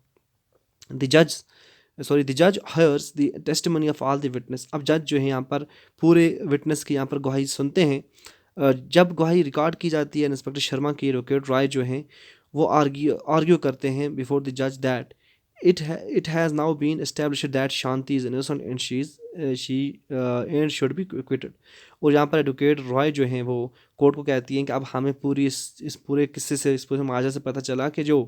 द जज hears the testimony of all the witness. अब जज जो है यहाँ पर पूरे विटनेस की यहाँ पर गवाही सुनते हैं। जब गवाही रिकॉर्ड की जाती है इंस्पेक्टर शर्मा की, एडवोकेट रॉय जो हैं वो आर्ग्यू करते हैं बिफोर द जज that it has now been established that Shanti is innocent and she and should be acquitted। और यहाँ पर एडवोकेट रॉय जो हैं वो कोर्ट को कहती हैं कि अब हमें पूरी इस पूरे किस्से से, इस पूरे माजरे से पता चला कि जो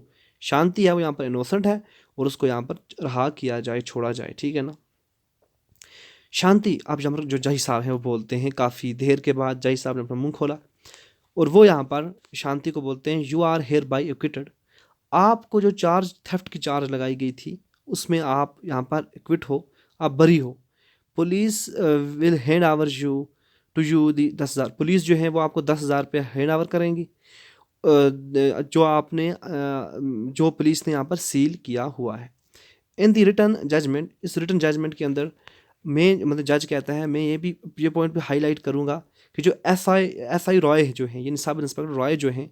शांति है वो यहाँ पर इनोसेंट है और उसको यहाँ पर रहा किया जाए, छोड़ा जाए, ठीक है ना। शांति, अब जो जज साहब हैं वो बोलते हैं, काफ़ी देर के बाद जज साहब ने अपना मुंह खोला और वो यहाँ पर शांति को बोलते हैं, you are hereby acquitted. आपको जो चार्ज थेफ्ट की चार्ज लगाई गई थी उसमें आप यहाँ पर एक्विट हो, आप बरी हो। Police will hand over to you the 10,000। Police जो है वो आपको 10,000 रुपये हैंड ओवर करेंगी जो आपने जो पुलिस ने यहाँ पर सील किया हुआ है। इन दी रिटर्न जजमेंट, इस रिटर्न जजमेंट के अंदर मतलब जज कहता है, मैं ये पॉइंट पे हाईलाइट करूँगा कि जो एस आई रॉय जो हैं, यानी सब इंस्पेक्टर रॉय जो हैं,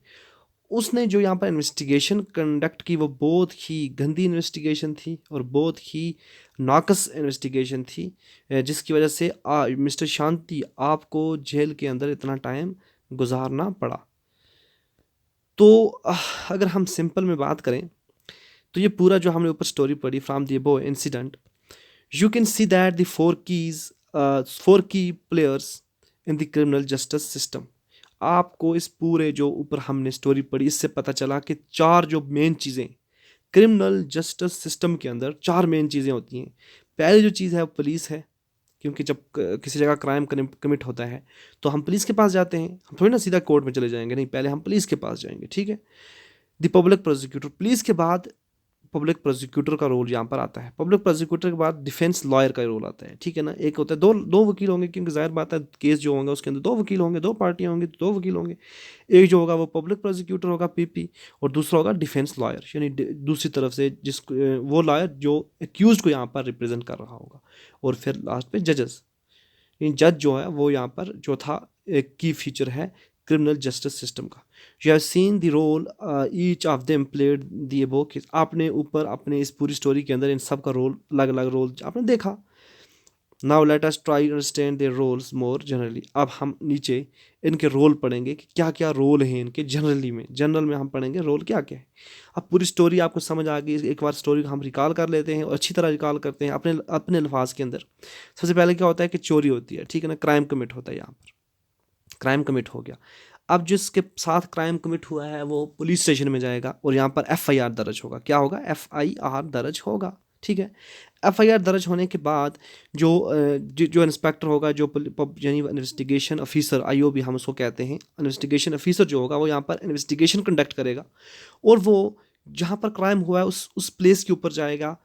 उसने जो यहाँ पर इन्वेस्टिगेशन कंडक्ट की वो बहुत ही गंदी इन्वेस्टिगेशन थी और बहुत ही नाकस इन्वेस्टिगेशन थी, जिसकी वजह से मिस्टर शांति आपको जेल के अंदर इतना टाइम गुजारना पड़ा। तो अगर हम सिंपल में बात करें तो ये पूरा जो हमने ऊपर स्टोरी पढ़ी from the above incident, you can see that the four key players in the criminal justice system. आपको इस पूरे जो ऊपर हमने स्टोरी पढ़ी इससे पता चला कि चार जो मेन चीज़ें क्रिमिनल जस्टिस सिस्टम के अंदर, चार मेन चीज़ें होती हैं। पहली जो चीज़ है वो पुलिस है, क्योंकि जब किसी जगह क्राइम कमिट होता है तो हम पुलिस के पास जाते हैं, हम थोड़ी ना सीधा कोर्ट में चले जाएंगे, नहीं, पहले हम पुलिस के पास जाएंगे, ठीक है। द पब्लिक प्रोसिक्यूटर, पुलिस के बाद पब्लिक प्रोसिक्यूटर का रोल यहाँ पर आता है। पब्लिक प्रोसिक्यूटर के बाद डिफेंस लॉयर का रोल आता है, ठीक है ना। एक होता है दो दो वकील होंगे, क्योंकि जाहिर बात है केस जो होंगे उसके अंदर दो वकील होंगे, दो पार्टियाँ होंगी तो दो वकील होंगे। एक जो होगा वो पब्लिक प्रोसिक्यूटर होगा, पीपी, और दूसरा होगा डिफेंस लॉयर, यानी दूसरी तरफ से वो लॉयर जो एक्यूज को यहाँ पर रिप्रेजेंट कर रहा होगा। और फिर लास्ट पे जजेस, जज जो है वो यहाँ पर जो था एक की फीचर है क्रिमिनल जस्टिस सिस्टम का। You have seen the role each of them played the above case. आपने ऊपर अपने इस पूरी स्टोरी के अंदर इन सब का रोल, अलग अलग रोल आपने देखा। Now let us try understand their roles more generally. अब हम नीचे इनके रोल पढ़ेंगे कि क्या क्या रोल हैं इनके जनरल में हम पढ़ेंगे रोल क्या क्या है। अब पूरी स्टोरी आपको समझ आ गई, एक बार स्टोरी को हम रिकॉल कर लेते हैं और अच्छी तरह रिकॉल करते हैं अपने अपने अल्फाज के अंदर। सबसे पहले क्या होता है कि चोरी होती है, ठीक है ना, क्राइम कमिट होता है, यहाँ पर क्राइम कमिट हो गया। अब जिसके साथ क्राइम कमिट हुआ है वो पुलिस स्टेशन में जाएगा और यहाँ पर एफआईआर दर्ज होगा। क्या होगा? एफआईआर दर्ज होगा, ठीक है। एफआईआर दर्ज होने के बाद जो इंस्पेक्टर होगा, जो यानी इन्वेस्टिगेशन ऑफिसर, आईओबी हम उसको कहते हैं, इन्वेस्टिगेशन ऑफिसर जो होगा वो यहाँ पर इन्वेस्टिगेशन कंडक्ट करेगा और वो जहाँ पर क्राइम हुआ है उस प्लेस के ऊपर जाएगा,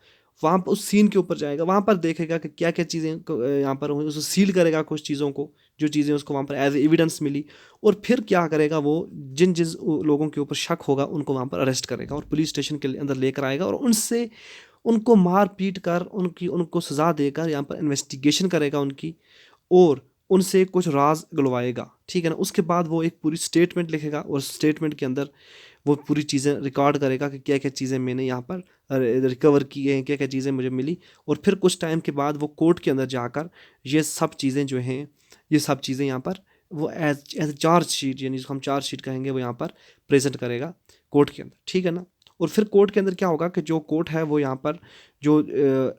वहाँ पर उस सीन के ऊपर जाएगा, वहाँ पर देखेगा कि क्या क्या चीज़ें यहाँ पर हुई, उसको सील करेगा कुछ चीज़ों को, जो चीज़ें उसको वहाँ पर एज एविडेंस मिली, और फिर क्या करेगा वो जिन जिन लोगों के ऊपर शक होगा उनको वहाँ पर अरेस्ट करेगा और पुलिस स्टेशन के अंदर लेकर आएगा और उनसे उनको मार पीट कर उनको सज़ा देकर यहाँ पर इन्वेस्टिगेशन करेगा उनकी, और उनसे कुछ राज गलवाएगा, ठीक है ना। उसके बाद वो एक पूरी स्टेटमेंट लिखेगा और स्टेटमेंट के अंदर वो पूरी चीज़ें रिकॉर्ड करेगा कि क्या क्या चीज़ें मैंने यहाँ पर रिकवर की हैं, क्या क्या चीज़ें मुझे मिली, और फिर कुछ टाइम के बाद वो कोर्ट के अंदर जाकर ये सब चीज़ें जो हैं, ये सब चीज़ें यहाँ पर वो एज चार्ज शीट, यानी जिसको हम चार्ज शीट कहेंगे, वो यहाँ पर प्रेजेंट करेगा कोर्ट के अंदर, ठीक है ना। और फिर कोर्ट के अंदर क्या होगा कि जो कोर्ट है वो यहाँ पर जो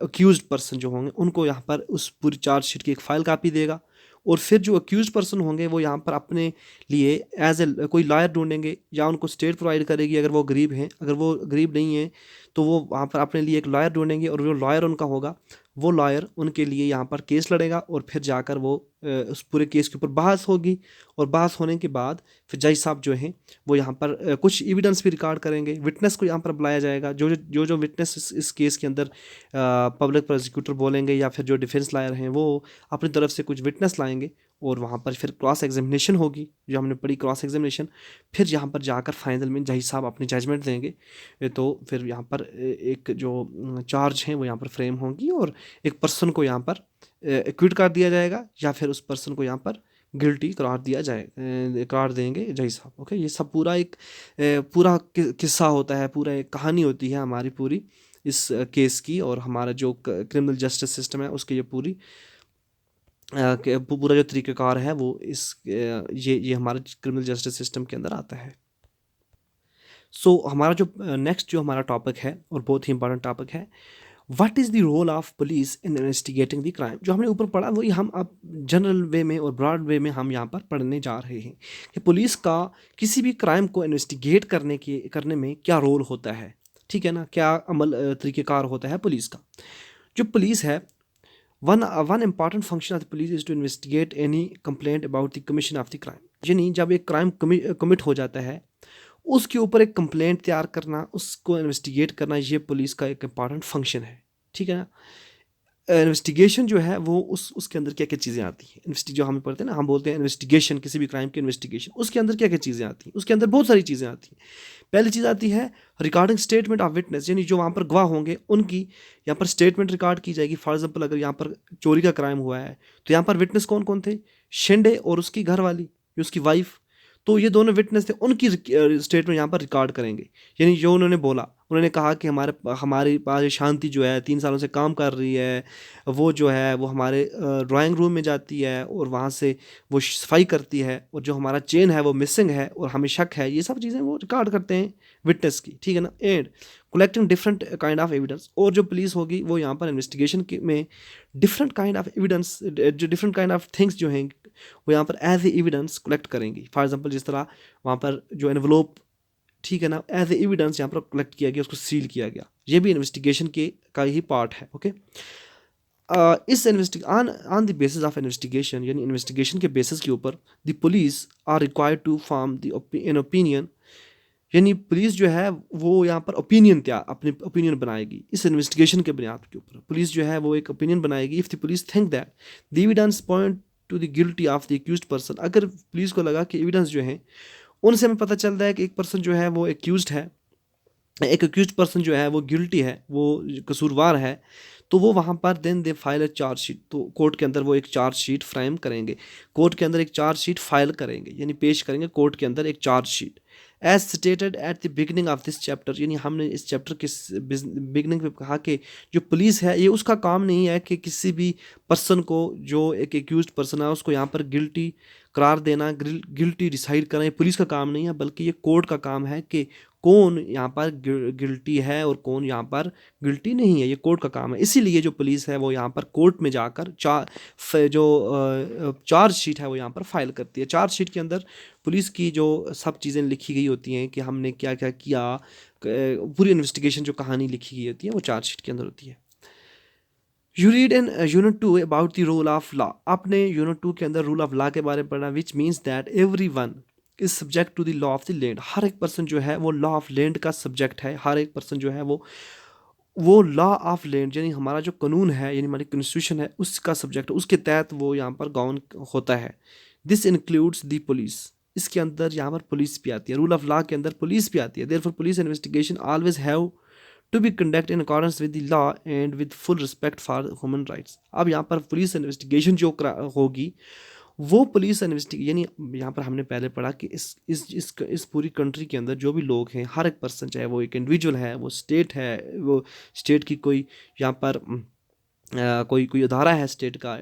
अक्यूज्ड पर्सन जो होंगे उनको यहाँ पर उस पूरी चार्ज शीट की एक फ़ाइल कापी देगा, और फिर जो अक्यूज पर्सन होंगे वो यहाँ पर अपने लिए एज ए कोई लॉयर ढूंढेंगे, या उनको स्टेट प्रोवाइड करेगी अगर वो गरीब हैं। अगर वो गरीब नहीं है तो वो वहाँ पर अपने लिए एक लॉयर ढूंढेंगे, और जो लॉयर उनका होगा वो लॉयर उनके लिए यहाँ पर केस लड़ेगा, और फिर जाकर वो उस पूरे केस के ऊपर बहस होगी, और बहस होने के बाद फिर जज साहब जो हैं वो यहाँ पर कुछ एविडेंस भी रिकॉर्ड करेंगे, विटनेस को यहाँ पर बुलाया जाएगा। जो विटनेस इस केस के अंदर पब्लिक प्रोसिक्यूटर बोलेंगे या फिर जो डिफेंस लॉयर हैं वो अपनी तरफ से कुछ विटनेस लाएंगे, और वहाँ पर फिर क्रॉस एग्जामिनेशन होगी, जो हमने पढ़ी क्रॉस एग्जामिनेशन। फिर यहाँ पर जाकर फाइनल में जज साहब अपनी जजमेंट देंगे, तो फिर यहाँ पर एक जो चार्ज हैं वो यहाँ पर फ्रेम होंगी, और एक पर्सन को यहाँ पर एक्विट कर दिया जाएगा, या फिर उस पर्सन को यहाँ पर गिल्टी करार दिया जाए, करार देंगे जज साहब। ओके, ये सब पूरा एक पूरा किस्सा होता है, पूरा एक कहानी होती है हमारी पूरी इस केस की, और हमारा जो क्रिमिनल जस्टिस सिस्टम है उसके ये पूरा जो तरीक़ाकार है वो ये हमारे क्रिमिनल जस्टिस सिस्टम के अंदर आता है। सो हमारा जो नेक्स्ट जो हमारा टॉपिक है और बहुत ही इंपॉर्टेंट टॉपिक है, what is the role of police in investigating the crime. जो हमने ऊपर पढ़ा वही हम अब जनरल वे में और ब्रॉड वे में हम यहाँ पर पढ़ने जा रहे हैं कि पुलिस का किसी भी क्राइम को इन्वेस्टिगेट करने में क्या रोल होता है, ठीक है ना, क्या अमल तरीक़ेकार होता है पुलिस का। जो पुलिस है, one important function of the police is to investigate any complaint about the commission of the crime. यानी जब एक क्राइम कमिट हो जाता है उसके ऊपर एक कंप्लेंट तैयार करना, उसको इन्वेस्टिगेट करना, ये पुलिस का एक इम्पॉर्टेंट फंक्शन है, ठीक है ना। इन्वेस्टिगेशन जो है वो उसके अंदर क्या क्या चीज़ें आती हैं, जो हम पढ़ते हैं ना, हम बोलते हैं इन्वेस्टिगेशन, किसी भी क्राइम की इन्वेस्टिगेशन, उसके अंदर क्या क्या चीज़ें आती हैं। उसके अंदर बहुत सारी चीज़ें आती हैं। पहली चीज़ आती है रिकॉर्डिंग स्टेटमेंट ऑफ विटनेस, यानी जो वहाँ पर गवाह होंगे उनकी यहाँ पर स्टेटमेंट रिकॉर्ड की जाएगी। फॉर एग्जाम्पल अगर यहाँ पर चोरी का क्राइम हुआ है तो यहाँ पर विटनेस कौन कौन थे? शिंदे और उसकी घरवाली, उसकी वाइफ। तो ये दोनों विटनेस थे, उनकी स्टेटमेंट यहाँ पर रिकॉर्ड करेंगे। यानी जो उन्होंने बोला, उन्होंने कहा कि हमारे पास ये शांति जो है 3 सालों से काम कर रही है, वो जो है वो हमारे ड्राइंग रूम में जाती है और वहाँ से वो सफाई करती है, और जो हमारा चेन है वो मिसिंग है और हमें शक है, ये सब चीज़ें वो रिकॉर्ड करते हैं विटनेस की, ठीक है ना। And collecting different kind of evidence, और जो पुलिस होगी वो यहाँ पर इन्वेस्टिगेशन में डिफरेंट काइंड ऑफ एविडेंस, जो डिफरेंट काइंड ऑफ थिंग्स जो हैं वो यहाँ पर एज ए एविडेंस कलेक्ट करेंगी। फॉर एग्जांपल जिस तरह वहाँ पर जो एनवलोप, ठीक है ना, एज ए एविडेंस यहाँ पर कलेक्ट किया गया, उसको सील किया गया, ये भी इन्वेस्टिगेशन के का ही पार्ट है। ओके, इस on the basis of investigation, यानी इन्वेस्टिगेशन के बेसिस के ऊपर the police are required to form an opinion, यानी पुलिस जो है वो यहाँ पर अपनी ओपिनियन बनाएगी इस इन्वेस्टिगेशन के बुनियाद के ऊपर। पुलिस जो है वो एक ओपिनियन बनाएगी। If the police think that the evidence point two the guilty of the accused person, अगर पुलिस को लगा कि एविडेंस जो है उनसे हमें पता चलता है कि एक पर्सन जो है वो एक्यूज्ड है, एक एक्यूज्ड पर्सन जो है वो गिल्टी है, वो कसूरवार है, तो वो वहाँ पर then they file a charge sheet, तो कोर्ट के अंदर वो एक चार्ज शीट फ्रेम करेंगे, कोर्ट के अंदर एक चार्ज शीट फाइल करेंगे, यानी पेश करेंगे कोर्ट के अंदर एक charge sheet. As stated at the beginning of this chapter, यानी हमने इस चैप्टर के बिगनिंग में कहा कि जो पुलिस है ये उसका काम नहीं है कि किसी भी पर्सन को, जो एक एक्यूज्ड पर्सन है उसको यहाँ पर गिल्टी करार देना, गिल्टी डिसाइड करना, ये पुलिस का काम नहीं है, बल्कि ये कोर्ट का काम है कि कौन यहाँ पर गिल्टी है और कौन यहाँ पर गिल्टी नहीं है, ये कोर्ट का काम है। इसीलिए जो पुलिस है वो यहाँ पर कोर्ट में जाकर चार्ज शीट है वो यहाँ पर फाइल करती है। चार्ज शीट के अंदर पुलिस की जो सब चीज़ें लिखी गई होती हैं कि हमने क्या क्या किया, पूरी इन्वेस्टिगेशन जो कहानी लिखी गई होती है वो चार्ज शीट के अंदर होती है। You read in unit 2 about the rule of law, आपने यूनिट 2 के अंदर रूल ऑफ लॉ के बारे में पढ़ा, which means that everyone is subject to the law of the land. हर एक पर्सन जो है वो लॉ ऑफ लैंड का सब्जेक्ट है, हर एक पर्सन जो है वो लॉ ऑफ लैंड, यानी हमारा जो कानून है, यानी हमारी कॉन्स्टिट्यूशन है, उसका सब्जेक्ट, उसके तहत वो यहाँ पर गाउन होता है। दिस इंक्लूड्स द पुलिस, इसके अंदर यहाँ पर पुलिस भी आती है, रूल ऑफ लॉ के अंदर पुलिस भी आती है। Therefore police investigation always have to be conduct in accordance with the law and with full respect for human rights. अब यहाँ पर पुलिस इन्वेस्टिगेशन जो होगी वो पुलिस यानी यहाँ पर हमने पहले पढ़ा कि इस पूरी कंट्री के अंदर जो भी लोग हैं, हर एक पर्सन, चाहे वो एक इंडिविजुअल है, वो स्टेट है, वो स्टेट की कोई यहाँ पर कोई अदारा है स्टेट का,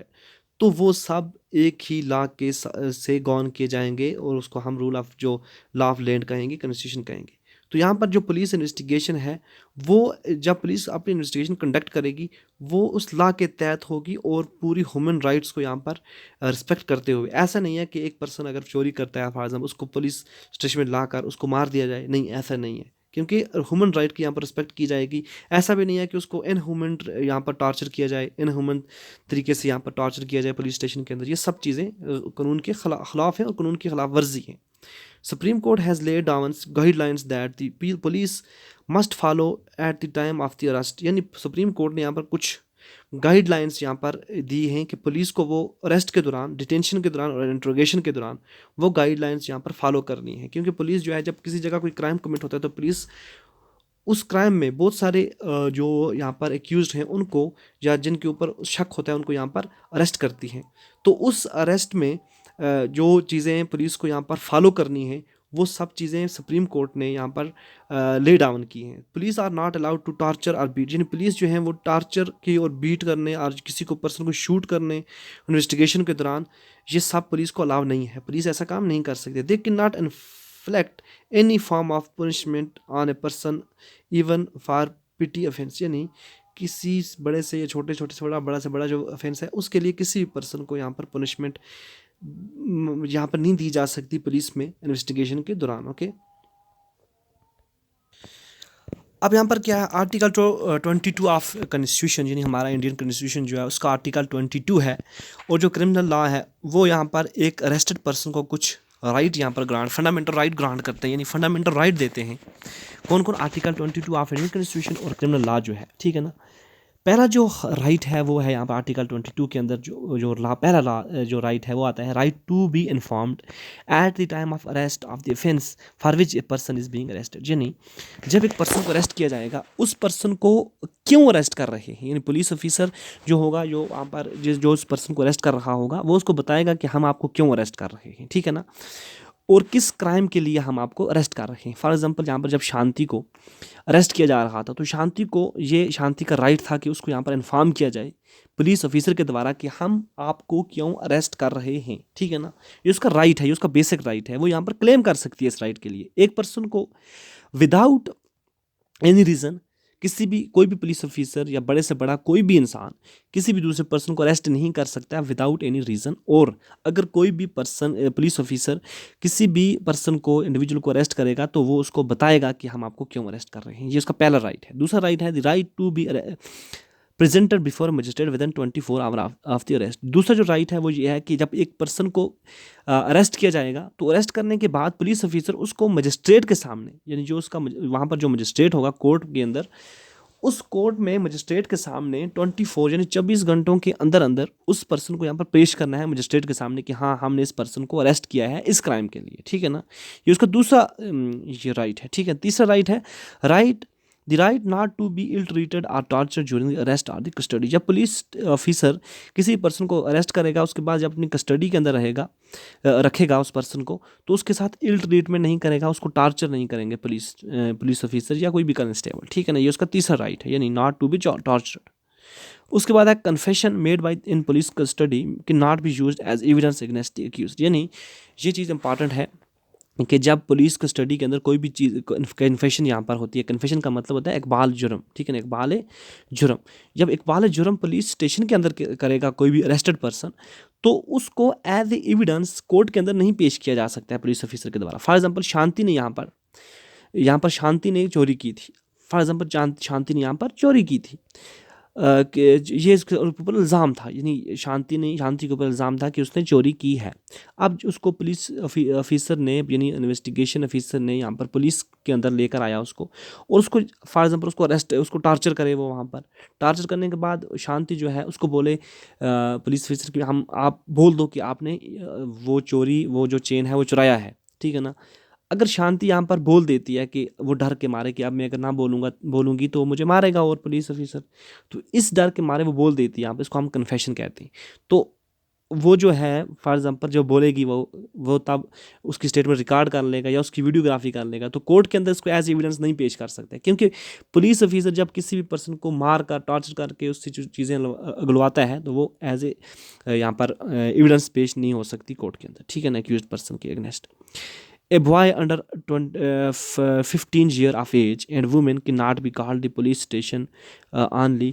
तो वो सब एक ही लॉ के से गॉन किए जाएंगे और उसको हम रूल ऑफ जो लॉ ऑफ लैंड कहेंगे, कॉन्स्टिट्यूशन कहेंगे। तो यहाँ पर जो पुलिस इन्वेस्टिगेशन है वो जब पुलिस अपनी इन्वेस्टिगेशन कंडक्ट करेगी वो उस लॉ के तहत होगी और पूरी ह्यूमन राइट्स को यहाँ पर रिस्पेक्ट करते हुए। ऐसा नहीं है कि एक पर्सन अगर चोरी करता है फॉर एग्जाम्पल उसको पुलिस स्टेशन में ला कर उसको मार दिया जाए, नहीं, ऐसा नहीं है, क्योंकि ह्यूमन राइट की यहाँ पर रिस्पेक्ट की जाएगी। ऐसा भी नहीं है कि उसको इनह्यूमन यहाँ पर टॉर्चर किया जाए, इनह्यूमन तरीके से यहाँ पर टॉर्चर किया जाए पुलिस स्टेशन के अंदर। ये सब चीज़ें कानून के खिलाफ हैं और कानून की खिलाफ वर्जी हैं। Supreme Court has laid down guidelines that the police must follow at the time of the arrest, यानी सुप्रीम कोर्ट ने यहाँ पर कुछ गाइडलाइंस यहाँ पर दी हैं कि पुलिस को वो अरेस्ट के दौरान, डिटेंशन के दौरान और इंट्रोगेशन के दौरान वो गाइडलाइंस यहाँ पर फॉलो करनी है। क्योंकि पुलिस जो है जब किसी जगह कोई क्राइम कमिट होता है तो पुलिस उस क्राइम में बहुत सारे जो यहाँ पर एक्यूज्ड हैं उनको, या जिनके ऊपर शक होता है, उनको यहाँ पर अरेस्ट करती हैं। तो उस अरेस्ट में जो चीज़ें पुलिस को यहाँ पर फॉलो करनी है वो सब चीज़ें सुप्रीम कोर्ट ने यहाँ पर ले डाउन की हैं। Police are not allowed to torture or beat, यानी पुलिस जो है वो टॉर्चर की और बीट करने और किसी को पर्सन को शूट करने इन्वेस्टिगेशन के दौरान, ये सब पुलिस को अलाउ नहीं है। पुलिस ऐसा काम नहीं कर सकते। They can not inflict any form of punishment on a person even for petty offence, यानी किसी बड़े से या छोटे से बड़ा से बड़ा जो ऑफेंस है उसके लिए किसी भी पर्सन को यहाँ पर पनिशमेंट यहाँ पर नहीं दी जा सकती पुलिस में इन्वेस्टिगेशन के दौरान। ओके, अब यहाँ पर क्या है, आर्टिकल 22 ऑफ कॉन्स्टिट्यूशन, यानी हमारा इंडियन कॉन्स्टिट्यूशन जो है उसका आर्टिकल 22 है, और जो क्रिमिनल लॉ है वो यहाँ पर एक अरेस्टेड पर्सन को कुछ राइट यहाँ पर ग्रांट, फंडामेंटल राइट ग्रांट करते हैं, यानी फंडामेंटल राइट देते हैं। कौन कौन? आर्टिकल 22 ऑफ इंडियन कॉन्स्टिट्यूशन और क्रिमिनल लॉ जो है, ठीक है ना। पहला जो राइट है वो है यहाँ पर आर्टिकल 22 के अंदर पहला लॉ जो राइट है वो आता है, right to be informed at the time of arrest of the offence for which a person is being arrested, यानी जब एक पर्सन को अरेस्ट किया जाएगा उस पर्सन को क्यों अरेस्ट कर रहे हैं, यानी पुलिस ऑफिसर जो होगा, जो वहाँ पर जो उस पर्सन को अरेस्ट कर रहा होगा वो उसको बताएगा कि हम आपको क्यों अरेस्ट कर रहे हैं, ठीक है ना। और किस क्राइम के लिए हम आपको अरेस्ट कर रहे हैं। फॉर एग्जांपल यहाँ पर जब शांति को अरेस्ट किया जा रहा था तो शांति का राइट था कि उसको यहाँ पर इन्फॉर्म किया जाए पुलिस ऑफिसर के द्वारा कि हम आपको क्यों अरेस्ट कर रहे हैं, ठीक है ना। ये उसका राइट है, ये उसका बेसिक राइट है, वो यहाँ पर क्लेम कर सकती है इस राइट के लिए। एक पर्सन को विदाउट एनी रीज़न कोई भी पुलिस ऑफिसर या बड़े से बड़ा कोई भी इंसान किसी भी दूसरे पर्सन को अरेस्ट नहीं कर सकता विदाउट एनी रीज़न। और अगर कोई भी पुलिस ऑफिसर किसी भी पर्सन को, इंडिविजुअल को अरेस्ट करेगा तो वो उसको बताएगा कि हम आपको क्यों अरेस्ट कर रहे हैं। ये उसका पहला राइट है। दूसरा राइट है the right to be presented before magistrate within 24 hour of the arrest. दूसरा जो राइट है वो ये है कि जब एक पर्सन को अरेस्ट किया जाएगा तो अरेस्ट करने के बाद पुलिस ऑफिसर उसको मजिस्ट्रेट के सामने, यानी जो उसका वहाँ पर जो मजिस्ट्रेट होगा कोर्ट के अंदर, उस कोर्ट में मजिस्ट्रेट के सामने 24 यानी 24 घंटों के अंदर अंदर उस पर्सन को यहाँ पर पेश करना है मजिस्ट्रेट के सामने कि हाँ हमने इस पर्सन को अरेस्ट किया है इस क्राइम के लिए, ठीक है ना। ये उसका दूसरा ये राइट है, ठीक है। तीसरा राइट है the right not to be ill treated or torture during the arrest or the custody. जब पुलिस ऑफिसर किसी पर्सन को अरेस्ट करेगा उसके बाद जब अपनी कस्टडी के अंदर रखेगा उस पर्सन को, तो उसके साथ इल ट्रीटमेंट नहीं करेगा, उसको टॉर्चर नहीं करेंगे पुलिस ऑफिसर या कोई भी कंस्टेबल, ठीक है ना। ये उसका तीसरा राइट है, यानी नॉट टू बी टॉर्चर्ड। उसके बाद है confession made by in police custody can not be used as evidence against the accused. यानी ये चीज़ इंपॉर्टेंट है कि जब पुलिस कस्टडी के अंदर कोई भी चीज़ कन्फेशन यहाँ पर होती है, कन्फेशन का मतलब होता है इकबाल जुर्म, ठीक है ना, इकबाल जुर्म। जब इकबाल जुर्म पुलिस स्टेशन के अंदर करेगा कोई भी अरेस्टेड पर्सन, तो उसको एज ए एविडेंस कोर्ट के अंदर नहीं पेश किया जा सकता है पुलिस ऑफिसर के द्वारा। फॉर एग्जांपल शांति ने यहाँ पर शांति ने चोरी की थी, फॉर एग्जांपल शांति ने यहाँ पर चोरी की थी, कि ये इसके ऊपर इल्ज़ाम था, यानी शांति के ऊपर इल्ज़ाम था कि उसने चोरी की है। अब उसको पुलिस ऑफिसर ने, यानी इन्वेस्टिगेशन ऑफिसर ने यहाँ पर पुलिस के अंदर लेकर आया उसको, और उसको फॉर एग्जांपल उसको टॉर्चर करे। वो वहाँ पर टॉर्चर करने के बाद शांति जो है उसको बोले पुलिस ऑफिसर कि आप बोल दो कि आपने वो जो चेन है वो चुराया है, ठीक है ना। अगर शांति यहाँ पर बोल देती है कि वो डर के मारे कि अब मैं अगर ना बोलूँगी तो मुझे मारेगा और पुलिस ऑफिसर, तो इस डर के मारे वो बोल देती है, यहाँ पे इसको हम कन्फेशन कहते हैं। तो वो जो है फॉर एग्जांपल जो बोलेगी वो तब उसकी स्टेटमेंट रिकॉर्ड कर लेगा या उसकी वीडियोग्राफी कर लेगा, तो कोर्ट के अंदर इसको एज एविडेंस नहीं पेश कर सकते, क्योंकि पुलिस ऑफिसर जब किसी भी पर्सन को मार कर टॉर्चर करके उससे जो चीज़ें अगलवाता है तो वो एज ए यहाँ पर एविडेंस पेश नहीं हो सकती कोर्ट के अंदर, ठीक है ना, एक्यूज्ड पर्सन के against. A boy under 15 years of age and women cannot be called the police station only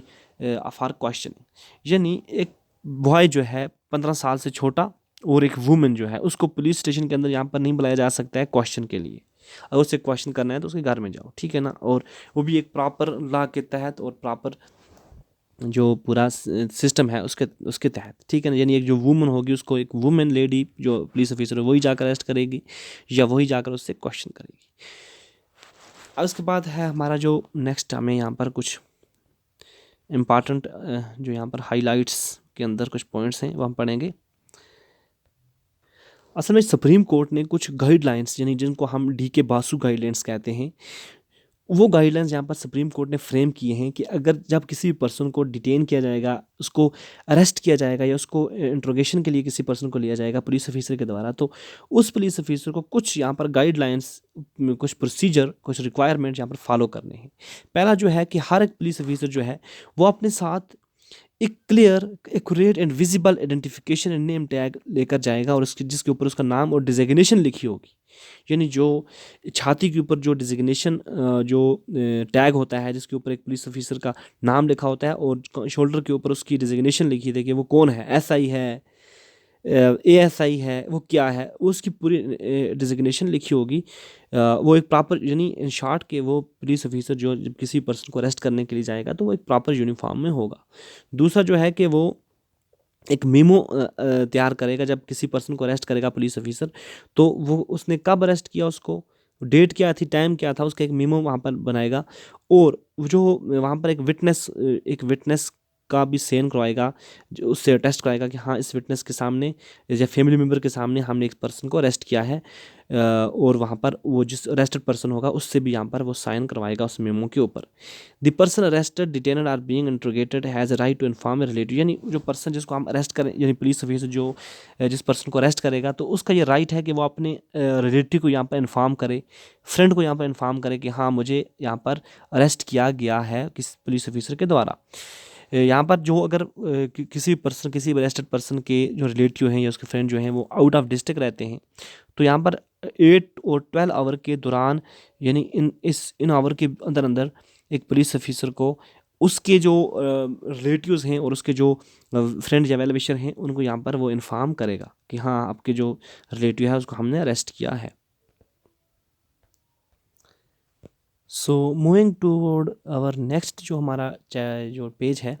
for questioning। यानी एक बॉय जो है 15 साल से छोटा और एक वुमेन जो है उसको पुलिस स्टेशन के अंदर यहाँ पर नहीं बुलाया जा सकता है क्वेश्चन के लिए। अगर उससे क्वेश्चन करना है तो उसके घर में जाओ, ठीक है ना, और वो भी एक प्रॉपर लॉ के तहत और प्रॉपर जो पूरा सिस्टम है उसके तहत, ठीक है ना। यानी एक जो वुमन होगी उसको एक वुमेन लेडी जो पुलिस ऑफिसर है वही जाकर अरेस्ट करेगी या वही जाकर उससे क्वेश्चन करेगी। अब उसके बाद है हमारा जो नेक्स्ट, हमें यहाँ पर कुछ इम्पॉर्टेंट जो यहाँ पर हाईलाइट्स के अंदर कुछ पॉइंट्स हैं वो हम पढ़ेंगे। असल में सुप्रीम कोर्ट ने कुछ गाइडलाइंस, यानी जिनको हम DK बासु गाइडलाइंस कहते हैं, वो गाइडलाइंस यहाँ पर सुप्रीम कोर्ट ने फ्रेम किए हैं कि अगर जब किसी भी पर्सन को डिटेन किया जाएगा, उसको अरेस्ट किया जाएगा या उसको इंट्रोगेशन के लिए किसी पर्सन को लिया जाएगा पुलिस ऑफिसर के द्वारा, तो उस पुलिस ऑफिसर को कुछ यहाँ पर गाइडलाइंस, कुछ प्रोसीजर, कुछ रिक्वायरमेंट यहाँ पर फॉलो करने हैं। पहला जो है कि हर एक पुलिस ऑफिसर जो है वो अपने साथ एक clear, accurate and visible identification and name tag लेकर जाएगा, और जिसके ऊपर उसका नाम और डिजिग्नेशन लिखी होगी। यानी जो छाती के ऊपर जो डिजिग्नेशन जो टैग होता है जिसके ऊपर एक पुलिस ऑफिसर का नाम लिखा होता है और शोल्डर के ऊपर उसकी डिजिग्नेशन लिखी थी कि वो कौन है, SI है, ASI है, वो क्या है, उसकी पूरी डिजिग्नेशन लिखी होगी। वो एक प्रॉपर, यानी इन शॉर्ट के वो पुलिस ऑफिसर जो जब किसी पर्सन को अरेस्ट करने के लिए जाएगा तो वो एक प्रॉपर यूनिफॉर्म में होगा। दूसरा जो है कि वो एक मेमो तैयार करेगा जब किसी पर्सन को अरेस्ट करेगा पुलिस ऑफिसर, तो वो उसने कब अरेस्ट किया, उसको डेट क्या थी, टाइम क्या था, उसका एक मेमो वहाँ पर बनाएगा। और जो वहाँ पर एक विटनेस उसका भी साइन करवाएगा, जो उससे अटेस्ट कराएगा कि हाँ इस विटनेस के सामने या फैमिली मेम्बर के सामने हमने एक पर्सन को अरेस्ट किया है, और वहाँ पर वो जिस अरेस्टेड पर्सन होगा उससे भी यहाँ पर वो साइन करवाएगा उस मेमो के ऊपर। The person arrested detained or being interrogated has a right to inform a relative, यानी जो पर्सन जिसको हम अरेस्ट करें, यानी पुलिस ऑफिसर जो जिस पर्सन को अरेस्ट करेगा, तो उसका ये राइट है कि वो अपने रिलेटिव को यहाँ पर इन्फॉर्म करे, फ्रेंड को यहाँ पर इन्फॉर्म करे कि हाँ मुझे यहाँ पर अरेस्ट किया गया है किस पुलिस ऑफिसर के द्वारा। यहाँ पर जो अगर किसी पर्सन, किसी अरेस्टेड पर्सन के जो रिलेटिव हैं या उसके फ्रेंड जो हैं वो आउट ऑफ डिस्ट्रिक्ट रहते हैं, तो यहाँ पर 8 और 12 आवर के दौरान, यानी इन आवर के अंदर अंदर एक पुलिस ऑफिसर को उसके जो रिलेटिव्स हैं और उसके जो फ्रेंड या वेल विशर हैं उनको यहाँ पर वो इन्फॉर्म करेगा कि हाँ आपके जो रिलेटिव है उसको हमने अरेस्ट किया है। So moving toward our next जो हमारा जो पेज है,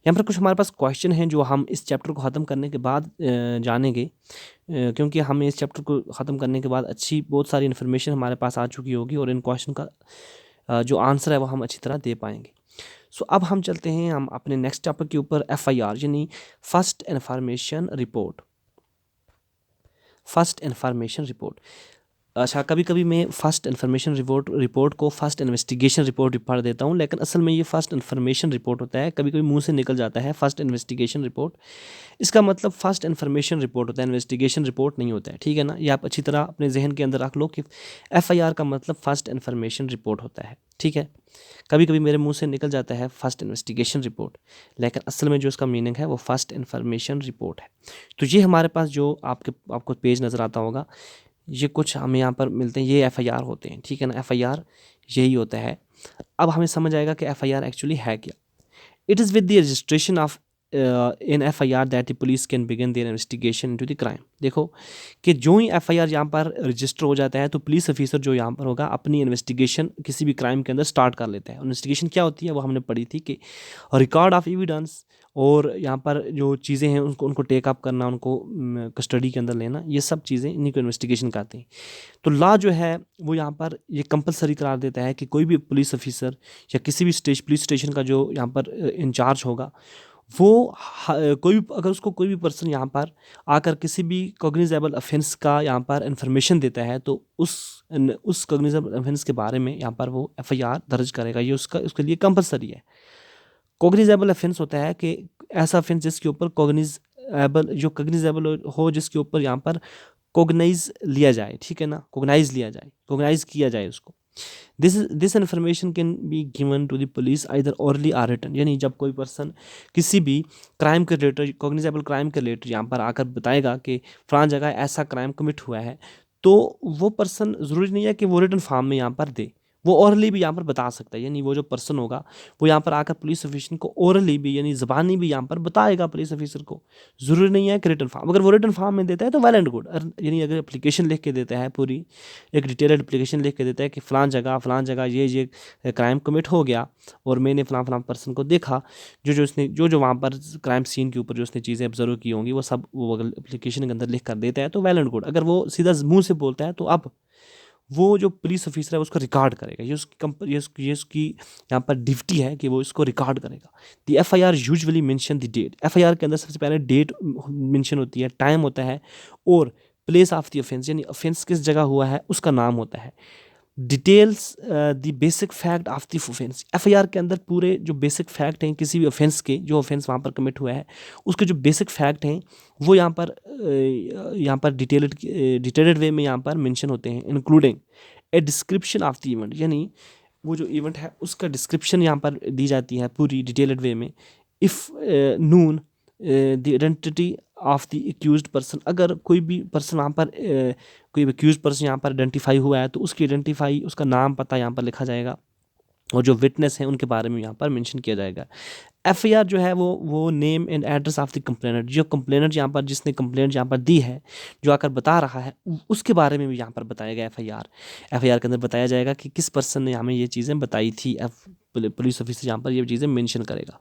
यहाँ पर कुछ हमारे पास क्वेश्चन हैं जो हम इस चैप्टर को ख़त्म करने के बाद जानेंगे, क्योंकि हमें इस चैप्टर को ख़त्म करने के बाद अच्छी बहुत सारी इन्फॉर्मेशन हमारे पास आ चुकी होगी और इन क्वेश्चन का जो आंसर है वो हम अच्छी तरह दे पाएंगे। सो अब हम चलते हैं हम अपने नेक्स्ट टॉपिक के ऊपर, FIR यानी first information report. First information report, अच्छा कभी कभी मैं फ़र्स्ट इन्फॉर्मेशन रिपोर्ट को फर्स्ट इन्वेस्टिगेशन रिपोर्ट पढ़ देता हूँ, लेकिन असल में ये फ़र्स्ट इन्फॉर्मेशन रिपोर्ट होता है। कभी कभी मुंह से निकल जाता है फर्स्ट इन्वेस्टिगेशन रिपोर्ट, इसका मतलब फर्स्ट इन्फॉर्मेशन रिपोर्ट होता है, इन्वेस्टिगेशन रिपोर्ट नहीं होता है, ठीक है ना। ये आप अच्छी तरह अपने जहन के अंदर रख लो कि FIR का मतलब फर्स्ट इन्फॉर्मेशन रिपोर्ट होता है, ठीक है। कभी कभी मेरे मुंह से निकल जाता है फर्स्ट इन्वेस्टिगेशन रिपोर्ट, लेकिन असल में जो इसका मीनिंग है वो फर्स्ट इन्फॉर्मेशन रिपोर्ट है। तो ये हमारे पास जो आपको पेज नज़र आता होगा, ये कुछ हमें यहाँ पर मिलते हैं, ये FIR होते हैं, ठीक है ना। FIR यही होता है। अब हमें समझ आएगा कि FIR एक्चुअली है क्या। It is with the registration of in FIR that the police can begin their investigation into the crime. देखो कि जो ही FIR यहाँ पर रजिस्टर हो जाता है तो पुलिस ऑफिसर जो यहाँ पर होगा अपनी इन्वेस्टिगेशन किसी भी क्राइम के अंदर स्टार्ट कर लेता है। इन्वेस्टिगेशन क्या होती है वो हमने पढ़ी थी कि रिकॉर्ड ऑफ एविडेंस, और यहाँ पर जो चीज़ें हैं उनको टेक अप करना, उनको कस्टडी के अंदर लेना, ये सब चीज़ें इन्हीं को इन्वेस्टिगेशन कहते हैं। तो लॉ जो है वो यहाँ पर ये कंपलसरी करार देता है कि कोई भी पुलिस ऑफिसर या किसी भी पुलिस स्टेशन का जो यहाँ पर इंचार्ज होगा, वो कोई भी अगर उसको कोई भी पर्सन यहाँ पर आकर किसी भी कॉग्निजेबल ऑफेंस का यहाँ पर इंफॉर्मेशन देता है तो उस कॉग्निजेबल ऑफेंस के बारे में यहाँ पर वो FIR दर्ज करेगा। ये उसके लिए कंपलसरी है। कॉग्निजेबल ऑफेंस होता है कि ऐसा ऑफेंस जिसके ऊपर कॉग्निजेबल हो, जिसके ऊपर यहाँ पर कॉग्नाइज लिया जाए, ठीक है ना, कॉग्नाइज किया जाए उसको। This information can be given to the police either orally or written, यानी जब कोई पर्सन किसी भी क्राइम के रिलेटेड, कॉग्निजेबल क्राइम के रिलेटेड यहाँ पर आकर बताएगा कि फलां जगह ऐसा क्राइम कमिट हुआ है, तो वो पर्सन ज़रूरी नहीं है कि वो रिटन फॉर्म में यहाँ पर दे, वो ओरली भी यहाँ पर बता सकता है। यानी वो जो पर्सन होगा वो यहाँ पर आकर पुलिस ऑफिसर को ओरली भी यानी ज़बानी भी यहाँ पर बताएगा पुलिस ऑफिसर को, ज़रूरी नहीं है कि रिटन फॉर्म। अगर वो रिटन फॉर्म में देता है तो वेल एंड गुड, यानी अगर एप्लीकेशन लिख के देता है, पूरी एक डिटेल्ड एप्लीकेशन लिख के देता है कि फ़लाँ जगह ये क्राइम कमिट हो गया और मैंने फ़लाँ पर्सन को देखा, जो वहाँ पर क्राइम सीन के ऊपर जो उसने चीज़ें ऑब्जर्व की होंगी वो सब वो अगर एप्लीकेशन के अंदर लिख कर देता है तो वेल एंड गुड। अगर वो सीधा मुँह से बोलता है तो अब वो जो पुलिस ऑफिसर है उसको रिकॉर्ड करेगा, ये उसकी यहाँ पर ड्यूटी है कि वो इसको रिकॉर्ड करेगा। The FIR usually mention the date, FIR के अंदर सबसे पहले डेट मेंशन होती है, टाइम होता है, और प्लेस ऑफ द ऑफेंस यानी ऑफेंस किस जगह हुआ है उसका नाम होता है। Details the basic fact of the offence, FIR के अंदर पूरे जो बेसिक फैक्ट हैं किसी भी ऑफेंस के, जो ऑफेंस वहाँ पर कमिट हुआ है उसके जो बेसिक फैक्ट हैं वो यहाँ पर डिटेल्ड वे में यहाँ पर मेंशन होते हैं, including a description of the event, यानी वो जो इवेंट है उसका डिस्क्रिप्शन यहाँ पर दी जाती है पूरी डिटेल्ड वे में। If Noon the identity of the accused person, अगर कोई भी पर्सन वहाँ पर कोई एक्यूज पर्सन यहाँ पर आइडेंटिफाई हुआ है तो उसका नाम पता यहाँ पर लिखा जाएगा, और जो विटनेस हैं उनके बारे में यहाँ पर मेंशन किया जाएगा। FIR जो है वो name and address of the complainant, जो कंप्लेनेंट यहाँ पर जिसने कंप्लेंट यहाँ पर दी है, जो आकर बता रहा है, उसके बारे में भी यहाँ पर बताएगा। FIR के अंदर बताया जाएगा कि किस पर्सन ने हमें ये चीज़ें बताई थी। पुलिस ऑफिसर यहाँ पर ये चीज़ें मेंशन करेगा।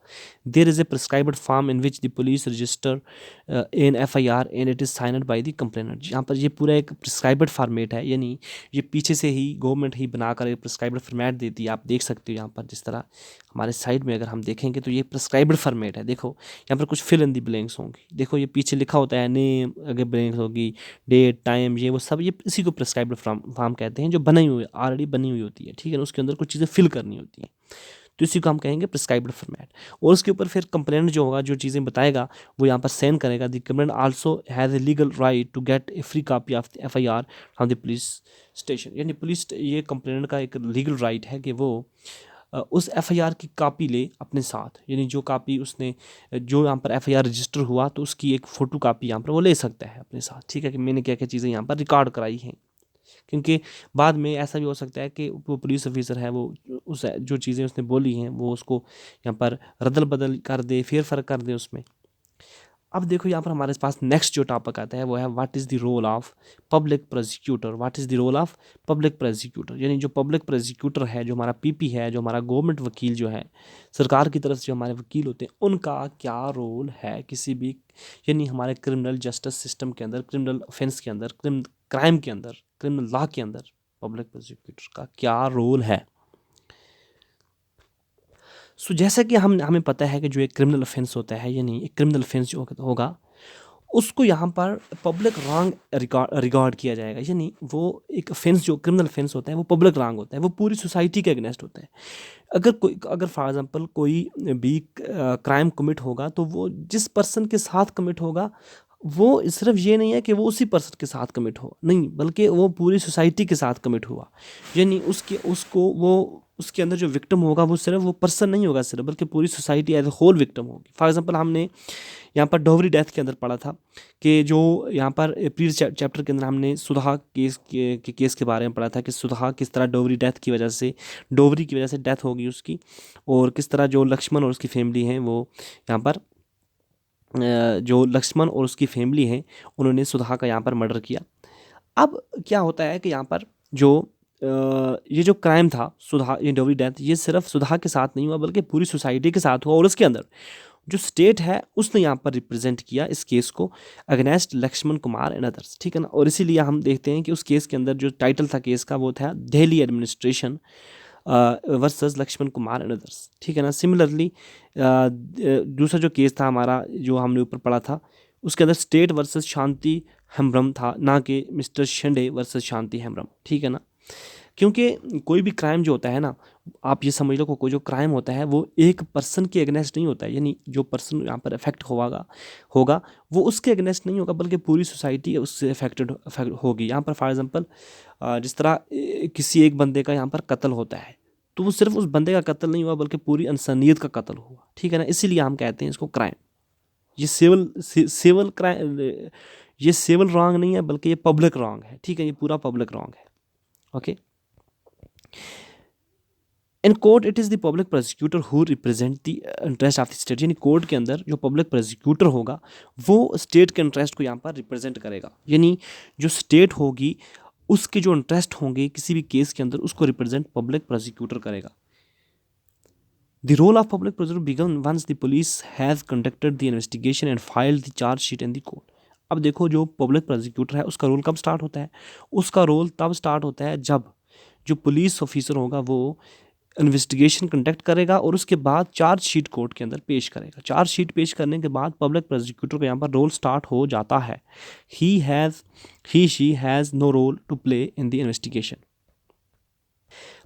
There is a prescribed form in which the police register in FIR and it is signed by the complainant. यहाँ पर ये पूरा एक प्रिस्क्राइब्ड फॉर्मेट है, यानी ये पीछे से ही गवर्नमेंट ही बनाकर एक प्रिस्क्राइब्ड फॉर्मेट देती है। आप देख सकते हो यहाँ पर जिस तरह हमारे साइड में अगर हम देखेंगे तो ये प्रिस्क्राइब्ड फॉर्मेट है। देखो यहाँ पर कुछ फिल इन दी ब्लैंक्स होंगी, देखो ये पीछे लिखा होता है नेम, आगे ब्लैंक्स होगी, डेट, टाइम, ये वो सब, ये इसी को प्रिस्क्राइब्ड फॉर्म कहते हैं, जो बनी हुई ऑलरेडी बनी हुई होती है, ठीक है ना, उसके अंदर कुछ चीज़ें फिल करनी होती हैं, तो इसी को हम कहेंगे प्रिस्क्राइब्ड फॉर्मेट। और उसके ऊपर फिर कंप्लेनेंट जो होगा, जो चीज़ें बताएगा, वो यहाँ पर सेंड करेगा। The complainant also has a legal right to get a free copy of the FIR from the police station. यानी पुलिस, ये कंप्लेनेंट का एक लीगल राइट है कि वो उस FIR की कॉपी ले अपने साथ, यानी जो कॉपी उसने, जो यहाँ पर FIR रजिस्टर हुआ तो उसकी एक फ़ोटो कॉपी यहाँ पर वो ले सकता है अपने साथ, ठीक है, कि मैंने क्या क्या चीज़ें यहाँ पर रिकॉर्ड कराई हैं। क्योंकि बाद में ऐसा भी हो सकता है कि वो पुलिस ऑफिसर है, वो उस जो चीज़ें उसने बोली हैं वो उसको यहाँ पर रदल बदल कर दे, फेर फर्क कर दे उसमें। अब देखो यहाँ पर हमारे पास नेक्स्ट जो टॉपिक आता है वो है what is the role of public prosecutor. What is the role of public prosecutor, यानी जो पब्लिक प्रोसिक्यूटर है, जो हमारा PP है, जो हमारा गवर्नमेंट वकील जो है, सरकार की तरफ से जो हमारे वकील होते हैं, उनका क्या रोल है किसी भी, यानी हमारे क्रिमिनल जस्टिस सिस्टम के अंदर, क्रिमिनल ऑफेंस के अंदर, क्राइम के अंदर, क्रिमिनल लॉ के अंदर पब्लिक प्रोसिक्यूटर का क्या रोल है। सो जैसा कि हमें पता है कि जो एक क्रिमिनल ऑफेंस होता है, यानी एक क्रिमिनल ऑफेंस जो होगा उसको यहाँ पर पब्लिक रॉन्ग रिगार्ड किया जाएगा, यानी वो एक ऑफेंस, जो क्रिमिनल ऑफेंस होता है वो पब्लिक रॉन्ग होता है, वो पूरी सोसाइटी के अगेंस्ट होता है। अगर फॉर एग्जांपल कोई भी क्राइम कमिट होगा तो वो जिस पर्सन के साथ कमिट होगा, वो सिर्फ ये नहीं है कि वो उसी पर्सन के साथ कमिट हो, नहीं, बल्कि वो पूरी सोसाइटी के साथ कमिट हुआ, यानी उसके अंदर जो विक्टिम होगा वो सिर्फ वो पर्सन नहीं होगा सिर्फ, बल्कि पूरी society as a whole victim होगी। फॉर एग्जांपल हमने यहाँ पर डोवरी डेथ के अंदर पढ़ा था कि जो यहाँ पर प्रीवियस चैप्टर के अंदर हमने सुधा केस के बारे में पढ़ा था कि सुधा किस तरह डोवरी की वजह से डेथ होगी उसकी, और किस तरह जो लक्ष्मण और उसकी फैमिली हैं वो यहाँ पर जो लक्ष्मण और उसकी फैमिली हैं उन्होंने सुधा का यहाँ पर मर्डर किया। अब क्या होता है कि यहाँ पर जो ये जो क्राइम था सुधा, ये डोवरी डेथ, ये सिर्फ सुधा के साथ नहीं हुआ बल्कि पूरी सोसाइटी के साथ हुआ, और उसके अंदर जो स्टेट है उसने यहाँ पर रिप्रेजेंट किया इस केस को against Lakshman Kumar and others, ठीक है ना। और इसीलिए हम देखते हैं कि उस केस के अंदर जो टाइटल था केस का वो था Delhi administration versus Lakshman Kumar and others, ठीक है ना। सिमिलरली दूसरा जो केस था हमारा जो हमने ऊपर पढ़ा था, उसके अंदर स्टेट वर्सेस शांति हेम्ब्रम था, ना कि मिस्टर शेंडे वर्सेस शांति हेम्ब्रम, ठीक है ना। क्योंकि कोई भी क्राइम जो होता है ना, आप ये समझ लो कोई जो क्राइम होता है वो एक पर्सन के अगेंस्ट नहीं होता है, यानी जो पर्सन यहाँ पर अफेक्ट होगा वो उसके अगेंस्ट नहीं होगा बल्कि पूरी सोसाइटी उससे अफेक्टेड होगी। यहाँ पर फॉर एग्जांपल जिस तरह किसी एक बंदे का यहाँ पर कत्ल होता है तो वो सिर्फ उस बंदे का कत्ल नहीं हुआ बल्कि पूरी इंसानियत का कत्ल हुआ, ठीक है ना। इसीलिए हम कहते हैं इसको क्राइम। ये सिविल क्राइम, ये सिविल रॉन्ग नहीं है बल्कि ये पब्लिक रॉन्ग है, ठीक है, ये पूरा पब्लिक रॉन्ग है। Okay, in court it is the public prosecutor who represent the interest of the state, यानी कोर्ट के अंदर जो पब्लिक प्रोसिक्यूटर होगा वो स्टेट के इंटरेस्ट को यहाँ पर रिप्रेजेंट करेगा, यानी जो स्टेट होगी उसके जो इंटरेस्ट होंगे किसी भी केस के अंदर उसको रिप्रेजेंट पब्लिक प्रोसिक्यूटर करेगा। The role of public prosecutor began once the police has conducted the investigation and filed the charge sheet in the court. अब देखो जो पब्लिक प्रोसिक्यूटर है उसका रोल कब स्टार्ट होता है, उसका रोल तब स्टार्ट होता है जब जो पुलिस ऑफिसर होगा वो इन्वेस्टिगेशन कंडक्ट करेगा और उसके बाद चार्ज शीट कोर्ट के अंदर पेश करेगा। चार्ज शीट पेश करने के बाद पब्लिक प्रोसिक्यूटर का यहाँ पर रोल स्टार्ट हो जाता है। He she has no role to play in the investigation.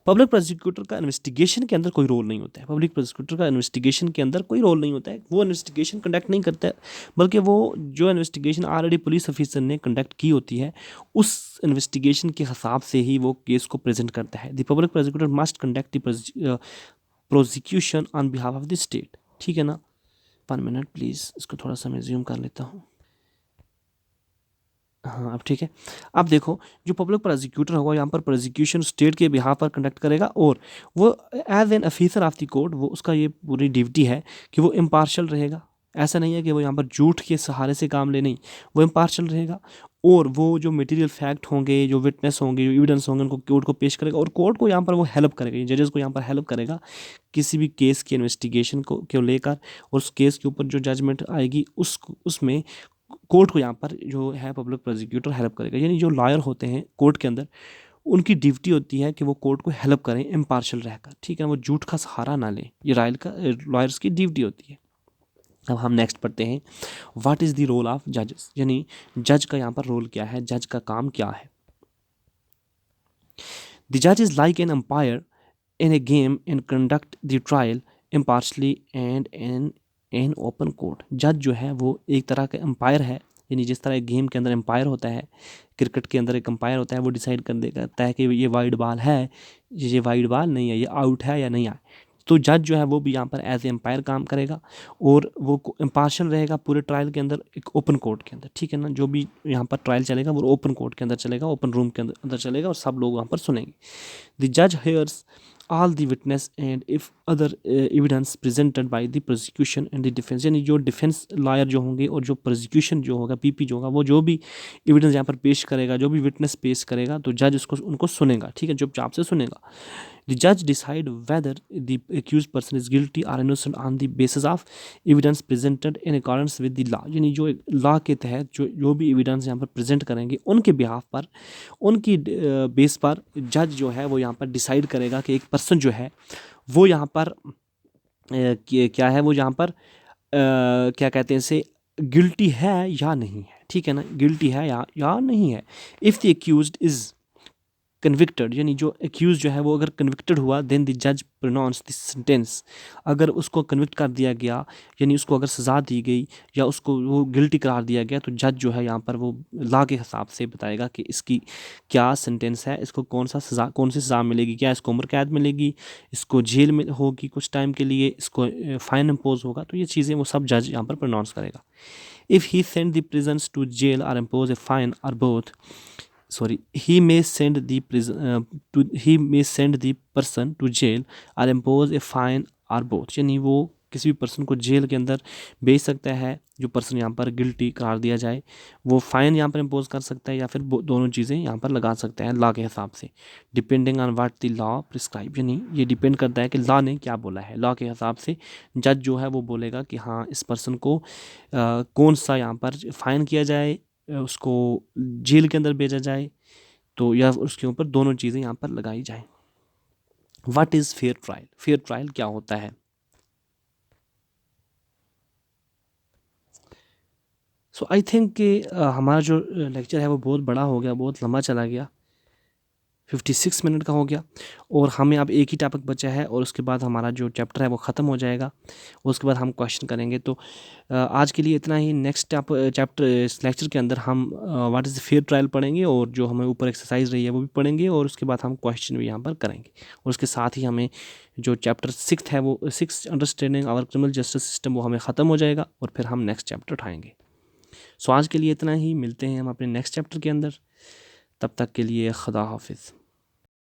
Public prosecutor का इन्वेस्टिगेशन के अंदर कोई रोल नहीं होता है, पब्लिक प्रोसिक्यूटर का इन्वेस्टिगेशन के अंदर कोई रोल नहीं होता है, वो इन्वेस्टिगेशन कंडक्ट नहीं करता है बल्कि वो जो इन्वेस्टिगेशन ऑलरेडी पुलिस ऑफिसर ने कंडक्ट की होती है उस इन्वेस्टिगेशन के हिसाब से ही वो केस को प्रेजेंट करता है। The public prosecutor must conduct the prosecution on behalf of the state, ठीक है ना। 1 मिनट प्लीज़, इसको थोड़ा सा मैं ज़ूम कर लेता हूँ। हाँ अब ठीक है। अब देखो जो पब्लिक प्रोसिक्यूटर होगा यहाँ पर प्रोसिक्यूशन स्टेट के बिहाफ पर कंडक्ट करेगा और वो as an officer of the court वो उसका ये पूरी ड्यूटी है कि वो इम्पार्शल रहेगा। ऐसा नहीं है कि वो यहाँ पर झूठ के सहारे से काम ले, नहीं, वो इम्पार्शल रहेगा और वो जो मटेरियल फैक्ट होंगे, जो विटनेस होंगे, जो एविडेंस होंगे उनको कोर्ट को पेश करेगा और कोर्ट को यहाँ पर वो हेल्प करेगा, जजेस को यहाँ पर हेल्प करेगा किसी भी केस की इन्वेस्टिगेशन को लेकर, और उस केस के ऊपर जो जजमेंट आएगी उसमें कोर्ट को यहाँ पर जो है पब्लिक प्रोसिक्यूटर हेल्प करेगा। यानी जो लॉयर होते हैं कोर्ट के अंदर उनकी ड्यूटी होती है कि वो कोर्ट को हेल्प करें इम्पार्शल रहकर, ठीक है, वो झूठ का सहारा ना लें, ये लॉयर्स की ड्यूटी होती है। अब हम नेक्स्ट पढ़ते हैं, what is the role of जजेस, यानी जज का यहाँ पर रोल क्या है, जज का काम क्या है। द जज is like an umpire in a game and conduct the trial impartially and in open court. जज जो है वो एक तरह का एम्पायर है, यानी जिस तरह एक गेम के अंदर एम्पायर होता है, क्रिकेट के अंदर एक एम्पायर होता है, वो डिसाइड कर देता है कि ये वाइड बॉल है, ये वाइड बॉल नहीं है, ये आउट है या नहीं है। तो जज जो है वो भी यहाँ पर एज ए एम्पायर काम करेगा और वो इम्पार्शल रहेगा पूरे ट्रायल के अंदर, एक ओपन कोर्ट के अंदर, ठीक है ना। जो भी यहाँ पर ट्रायल चलेगा वो ओपन कोर्ट के अंदर चलेगा, ओपन रूम के अंदर चलेगा और सब लोग वहाँ पर सुनेंगे। द जज hairs all the witness and if other evidence presented by the prosecution and the defense, यानी जो डिफेंस लॉयर जो होंगे और जो प्रोसिक्यूशन जो होगा, पीपी जो होगा, वो जो भी एविडेंस यहाँ पर पेश करेगा, जो भी विटनेस पेश करेगा, तो जज उसको उनको सुनेगा, ठीक है, चुपचाप से सुनेगा। The judge decide whether the accused person is guilty or innocent on the basis of evidence presented in accordance with the law, यानी जो लॉ के तहत जो भी एविडेंस यहाँ पर प्रेजेंट करेंगे उनके बिहाफ पर, उनकी बेस पर जज जो है वो यहाँ पर डिसाइड करेगा कि एक पर्सन जो है वो यहाँ पर क्या है, वो यहाँ पर क्या कहते हैं इसे, गिल्टी है या नहीं है, ठीक है ना, गिल्टी है या नहीं है। If the accused is convicted, यानी जो एक्यूज जो है वो अगर कन्विक्टेड हुआ, देन द जज प्रोनाउंस द सेंटेंस, अगर उसको कन्विक्ट कर दिया गया, यानी उसको अगर सज़ा दी गई या उसको वो गिल्टी करार दिया गया, तो जज जो है यहाँ पर वो लॉ के हिसाब से बताएगा कि इसकी क्या सेंटेंस है, इसको कौन सी सज़ा मिलेगी, क्या इसको उम्र कैद मिलेगी, इसको जेल में होगी कुछ टाइम के लिए, इसको फ़ाइन इम्पोज होगा, तो ये चीज़ें वो सब जज यहाँ पर प्रोनाउंस करेगा। If he send the prisons to jail or impose a fine or both, he may send the person to jail or impose a fine or both, यानी वो किसी भी पर्सन को जेल के अंदर भेज सकता है, जो पर्सन यहाँ पर गिल्टी करार दिया जाए, वो फाइन यहाँ पर इम्पोज कर सकता है या फिर दोनों चीज़ें यहाँ पर लगा सकता है लॉ के हिसाब से, depending on what the law prescribe, यानी ये डिपेंड करता है कि लॉ ने क्या बोला है। लॉ के हिसाब से जज जो है वो बोलेगा कि हाँ इस पर्सन को कौन सा यहाँ पर फाइन किया जाए, उसको जेल के अंदर भेजा जाए, तो या उसके ऊपर दोनों चीज़ें यहाँ पर लगाई जाए। What is fair trial, fair trial क्या होता है। सो आई थिंक कि हमारा जो लेक्चर है वो बहुत बड़ा हो गया, बहुत लंबा चला गया, 56 मिनट का हो गया, और हमें अब एक ही टॉपिक बचा है और उसके बाद हमारा जो चैप्टर है वो ख़त्म हो जाएगा, उसके बाद हम क्वेश्चन करेंगे। तो आज के लिए इतना ही। नेक्स्ट चैप्टर इस लेक्चर के अंदर हम what is the fair trial पढ़ेंगे और जो हमें ऊपर एक्सरसाइज रही है वो भी पढ़ेंगे, और उसके बाद हम क्वेश्चन भी यहाँ पर करेंगे, और उसके साथ ही हमें जो चैप्टर 6 है वो 6 understanding our criminal justice system वो हमें ख़त्म हो जाएगा, और फिर हम नेक्स्ट चैप्टर उठाएँगे। सो आज के लिए इतना ही, मिलते हैं हम अपने नेक्स्ट चैप्टर के अंदर, तब तक के लिए खुदा हाफिज़।